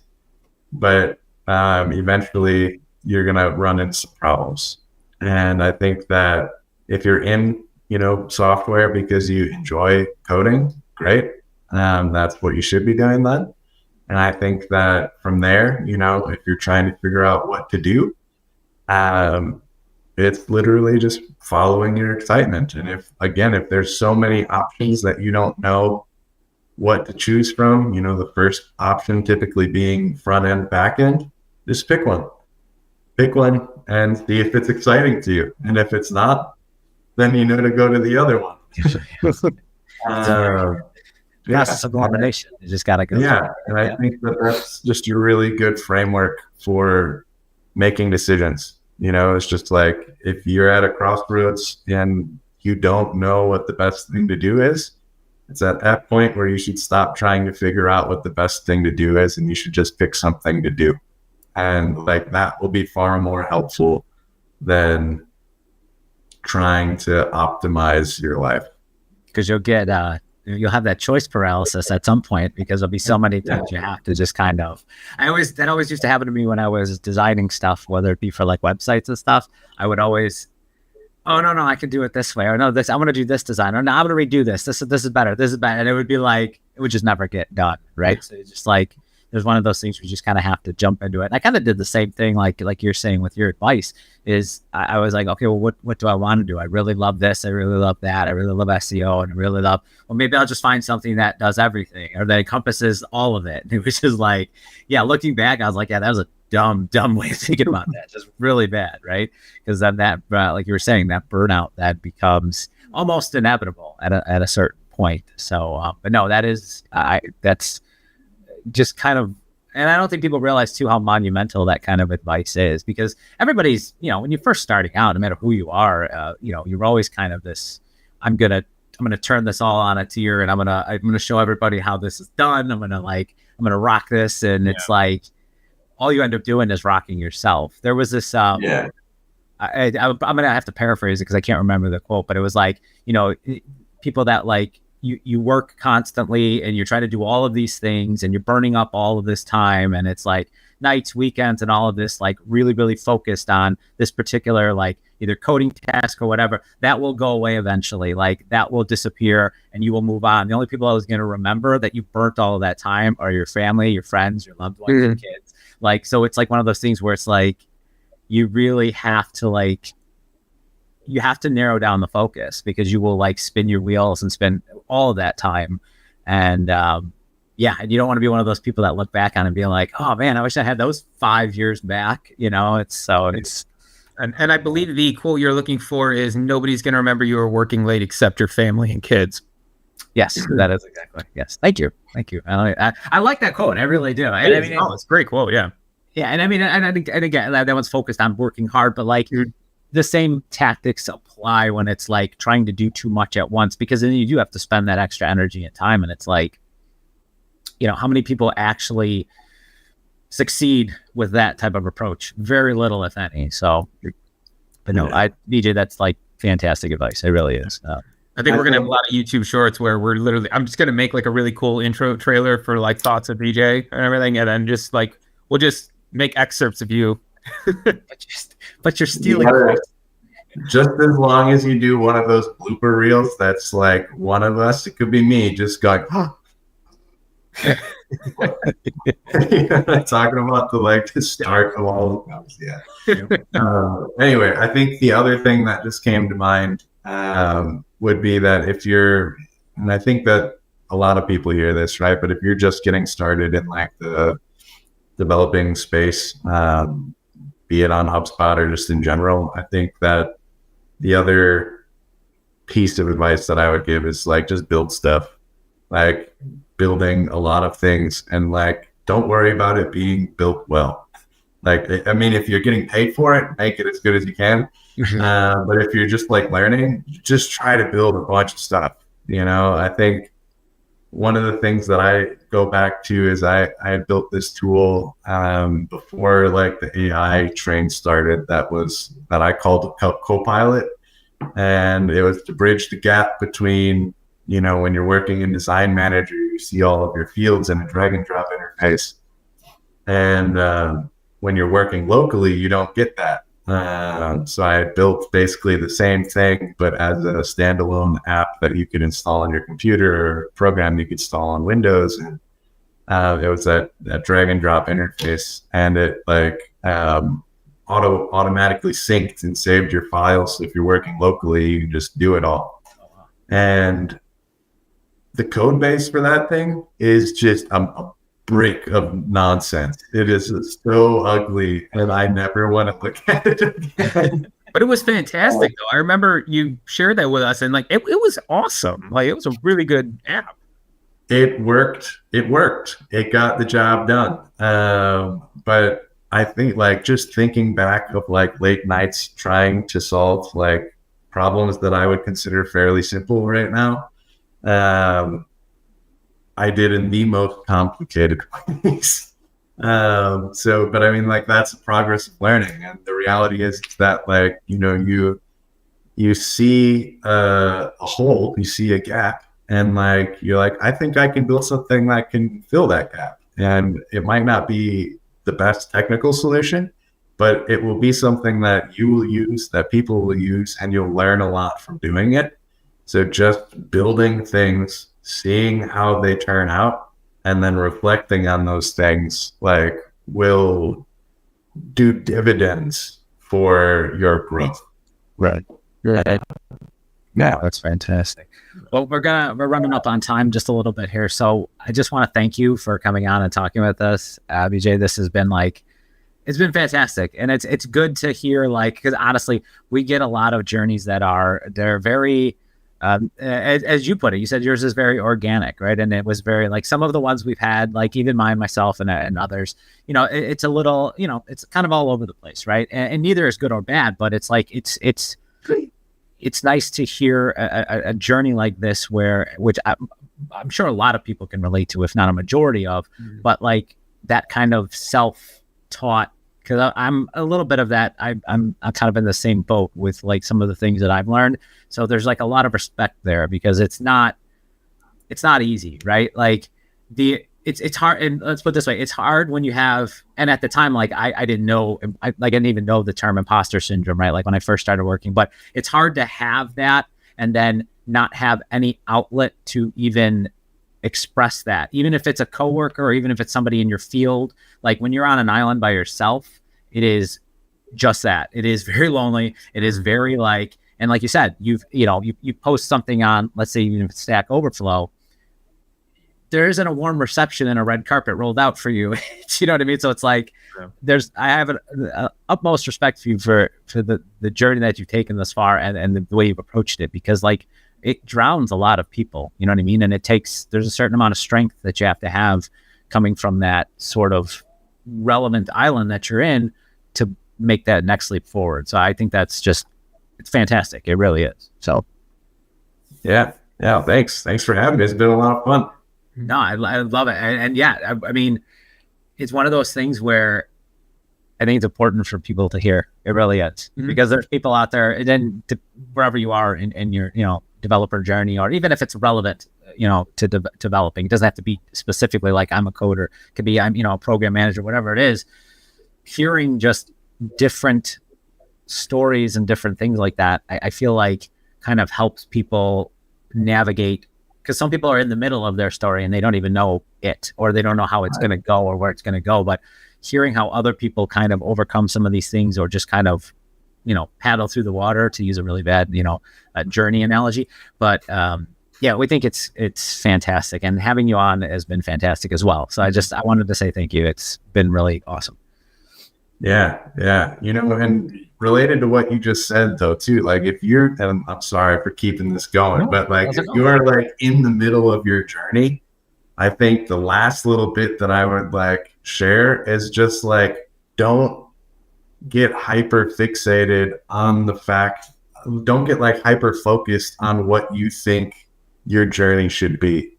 but eventually you're going to run into some problems. And I think that if you're in, software because you enjoy coding, great. That's what you should be doing then. And I think that from there, if you're trying to figure out what to do, it's literally just following your excitement. And if there's so many options that you don't know what to choose from, the first option typically being front end, back end, just pick one and see if it's exciting to you. And if it's not, then to go to the other one. Process of elimination. You just got to go. Yeah. And I think that's just a really good framework for making decisions. It's just like, if you're at a crossroads and you don't know what the best thing to do is, it's at that point where you should stop trying to figure out what the best thing to do is, and you should just pick something to do. And like, that will be far more helpful than trying to optimize your life. Because you'll have that choice paralysis at some point, because there'll be so many things you have to just kind of, that always used to happen to me when I was designing stuff, whether it be for like websites and stuff. I would always, oh no, I can do it this way, or no, I'm going to do this design, or no, I'm going to redo this. This is better. And it would be like, it would just never get done. Right. So it's just like, there's one of those things where you just kind of have to jump into it. And I kind of did the same thing, like you're saying with your advice, is I was like, okay, well, what do I want to do? I really love this. I really love that. I really love SEO, and I really love, well, maybe I'll just find something that does everything, or that encompasses all of it. And it was just like, looking back, I was like, that was a dumb way of thinking about that. Just really bad. Right. Because then that, like you were saying, that burnout, that becomes almost inevitable at a certain point. So, but no, that's just kind of, and I don't think people realize too how monumental that kind of advice is, because everybody's, when you're first starting out, no matter who you are, you're always kind of this, I'm going to going to turn this all on its ear, and I'm going to show everybody how this is done. I'm going to rock this. And it's like, all you end up doing is rocking yourself. There was this, I'm going to have to paraphrase it because I can't remember the quote, but it was like, people that like you work constantly and you're trying to do all of these things and you're burning up all of this time. And it's like nights, weekends, and all of this, like really, really focused on this particular, like either coding task or whatever, that will go away eventually. Like that will disappear and you will move on. The only people I was going to remember that you burnt all of that time are your family, your friends, your loved ones, your kids. Like, so it's like one of those things where it's like, you really have to you have to narrow down the focus because you will like spin your wheels and spend all of that time. And, and you don't want to be one of those people that look back on and be like, oh man, I wish I had those 5 years back. And I believe the quote you're looking for is nobody's going to remember you were working late except your family and kids. Yes, that is exactly. Yes. Thank you. I like that quote. I really do. It's a great quote. Yeah. Yeah. And I mean, and again, that one's focused on working hard, but like the same tactics apply when it's like trying to do too much at once, because then you do have to spend that extra energy and time. And it's like, how many people actually succeed with that type of approach? Very little, if any. So, but no, BJ, that's like fantastic advice. It really is. I think we're going to have a lot of YouTube shorts where I'm just going to make like a really cool intro trailer for like thoughts of BJ and everything. And then just like, we'll just make excerpts of you. but you're stealing. Just as long as you do one of those blooper reels, that's like one of us, it could be me just going, talking about the start of all of those. Anyway, I think the other thing that just came to mind would be that if you're, and I think that a lot of people hear this, right? But if you're just getting started in like the developing space, be it on HubSpot or just in general, I think that the other piece of advice that I would give is like, just build stuff, like building a lot of things, and like, don't worry about it being built well. Like, I mean, if you're getting paid for it, make it as good as you can. But if you're just like learning, just try to build a bunch of stuff. I think one of the things that I go back to is I had built this tool before like the AI train started that I called Copilot. And it was to bridge the gap between, when you're working in Design Manager, you see all of your fields in a drag and drop interface. And when you're working locally, you don't get that. So I had built basically the same thing, but as a standalone app that you could install on your computer, or a program you could install on Windows. And it was that drag and drop interface, and it like automatically synced and saved your files. So if you're working locally, you can just do it all. And the code base for that thing is just a brick of nonsense. It is so ugly, and I never want to look at it again. But it was fantastic, though. I remember you shared that with us, and like it was awesome. Like, it was a really good app. It worked. It got the job done. But I think like just thinking back of like late nights trying to solve like problems that I would consider fairly simple right now, I did in the most complicated ways. But I mean, like, that's the progress of learning. And the reality is that like, you see a hole, you see a gap, and like, you're like, I think I can build something that can fill that gap. And it might not be the best technical solution, but it will be something that you will use, that people will use, and you'll learn a lot from doing it. So just building things, seeing how they turn out, and then reflecting on those things like will do dividends for your growth. Right. Yeah, that's fantastic. Well, we're running up on time just a little bit here, so I just want to thank you for coming on and talking with us, BJ. This has been it's been fantastic, and it's good to hear, like, because honestly, we get a lot of journeys they're very. As you put it, you said yours is very organic, right? And it was very like some of the ones we've had, like even mine, myself, and others, it's a little, it's kind of all over the place, right? And neither is good or bad, but it's like, it's it's nice to hear a journey like this which I'm sure a lot of people can relate to, if not a majority of, but like that kind of self-taught, because I'm a little bit of that. I'm kind of in the same boat with like some of the things that I've learned. So there's like a lot of respect there, because it's not easy, right? Like it's hard. And let's put it this way, it's hard when you have, and at the time, like I didn't know, I didn't even know the term imposter syndrome, right? Like when I first started working, but it's hard to have that and then not have any outlet to even express that, even if it's a coworker or even if it's somebody in your field. Like when you're on an island by yourself, it is just that. It is very lonely. It is very like, and like you said, you post something on, let's say even if it's Stack Overflow, there isn't a warm reception and a red carpet rolled out for you. You know what I mean? So it's like, I have an utmost respect for you for the journey that you've taken thus far and the way you've approached it, because like it drowns a lot of people, you know what I mean? And there's a certain amount of strength that you have to have coming from that sort of relevant island that you're in to make that next leap forward. So I think it's fantastic. It really is. So. Yeah. Thanks for having me. It's been a lot of fun. No, I love it. And yeah, I mean, it's one of those things where I think it's important for people to hear. It really is, because there's people out there, and then wherever you are in your, developer journey, or even if it's relevant, to developing, it doesn't have to be specifically like I'm a coder. It could be I'm, a program manager, whatever it is. Hearing just different stories and different things like that, I feel like kind of helps people navigate, because some people are in the middle of their story and they don't even know it, or they don't know how it's going to go or where it's going to go. But hearing how other people kind of overcome some of these things, or just kind of, paddle through the water, to use a really bad, journey analogy. But yeah, we think it's fantastic, and having you on has been fantastic as well. So I wanted to say thank you. It's been really awesome. Yeah. And related to what you just said though, too, like if you're, and I'm sorry for keeping this going, but like if you're like in the middle of your journey, I think the last little bit that I would like share is just like, don't get hyper fixated on the fact, don't get like hyper focused on what you think your journey should be.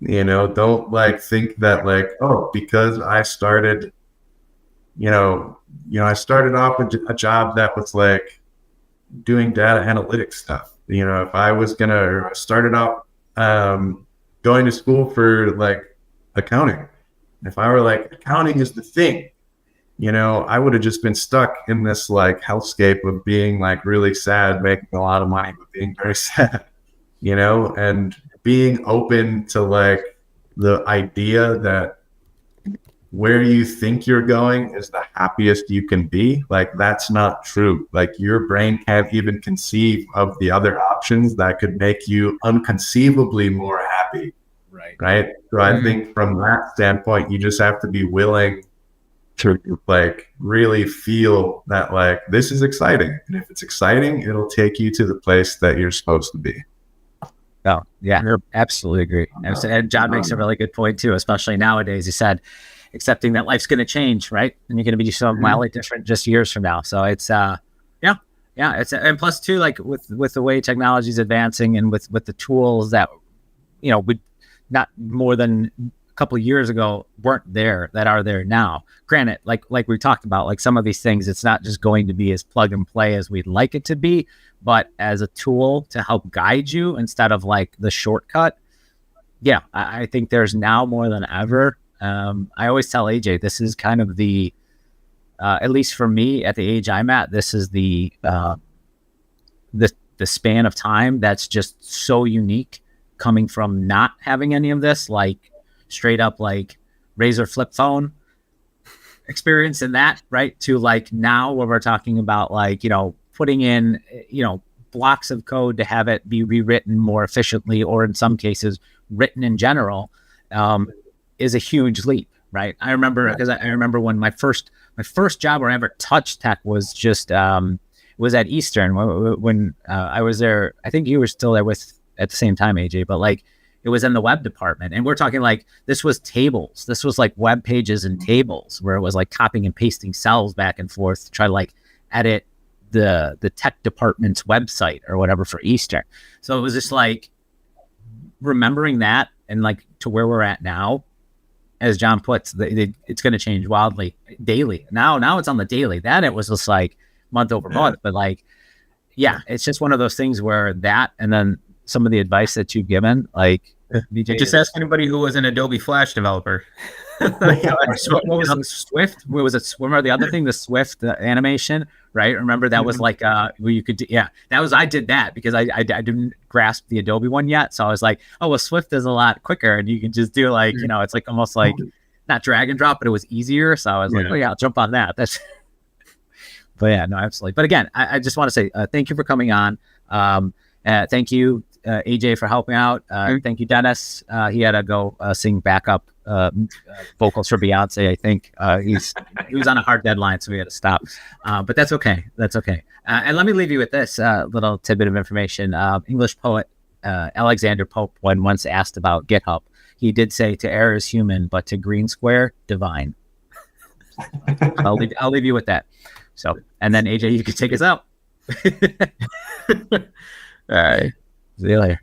Don't like think that like, oh, because I started, I started off with a job that was like doing data analytics stuff. If I was started off going to school for like accounting, if I were like, accounting is the thing, I would have just been stuck in this like hellscape of being like really sad, making a lot of money, but being very sad, and being open to like the idea that where you think you're going is the happiest you can be. Like, that's not true. Like, your brain can't even conceive of the other options that could make you unconceivably more happy. Right. So I think from that standpoint, you just have to be willing to like really feel that like, this is exciting. And if it's exciting, it'll take you to the place that you're supposed to be. Oh, yeah, absolutely agree. And John makes a really good point too, especially nowadays. He said, accepting that life's going to change, right? And you're going to be so mildly different just years from now. So it's, it's, and plus too, like with the way technology is advancing and with the tools that, we not more than a couple of years ago weren't there, that are there now. Granted, like we talked about, like some of these things, it's not just going to be as plug and play as we'd like it to be, but as a tool to help guide you instead of like the shortcut. Yeah, I think there's now more than ever. I always tell AJ, this is kind of the, at least for me at the age I'm at, this is the span of time that's just so unique, coming from not having any of this, like straight up like Razor flip phone experience in that, right? To like now where we're talking about like, putting in, blocks of code to have it be rewritten more efficiently, or in some cases written in general, is a huge leap, right? I remember, because I remember when my first job where I ever touched tech was just was at Eastern when I was there. I think you were still there at the same time, AJ, but like it was in the web department, and we're talking like this was tables. This was like web pages and tables where it was like copying and pasting cells back and forth to try to like edit the tech department's website or whatever for Easter. So it was just like remembering that, and like to where we're at now, as John puts, it's going to change wildly daily. Now it's on the daily. Then it was just like month over month, but like, yeah, it's just one of those things where that, and then some of the advice that you've given, like BJ, Just ask anybody who was an Adobe Flash developer. What was it? Swift? What was it? Remember the other thing, the Swift animation, right? Remember that was like where you could I did that because I didn't grasp the Adobe one yet, so I was like, oh well, Swift is a lot quicker, and you can just do like it's like almost like not drag and drop, but it was easier. So I was like, oh yeah, I'll jump on that. That's but yeah, no, absolutely. But again, I just want to say thank you for coming on. Thank you, AJ, for helping out. Thank you, Dennis. He had to go sing backup vocals for Beyonce. I think he was on a hard deadline, so we had to stop. But that's okay. That's okay. And let me leave you with this little tidbit of information. English poet Alexander Pope, when once asked about GitHub, he did say, "To err is human, but to green square, divine." I'll leave you with that. So, and then AJ, you can take us out. All right. See you later.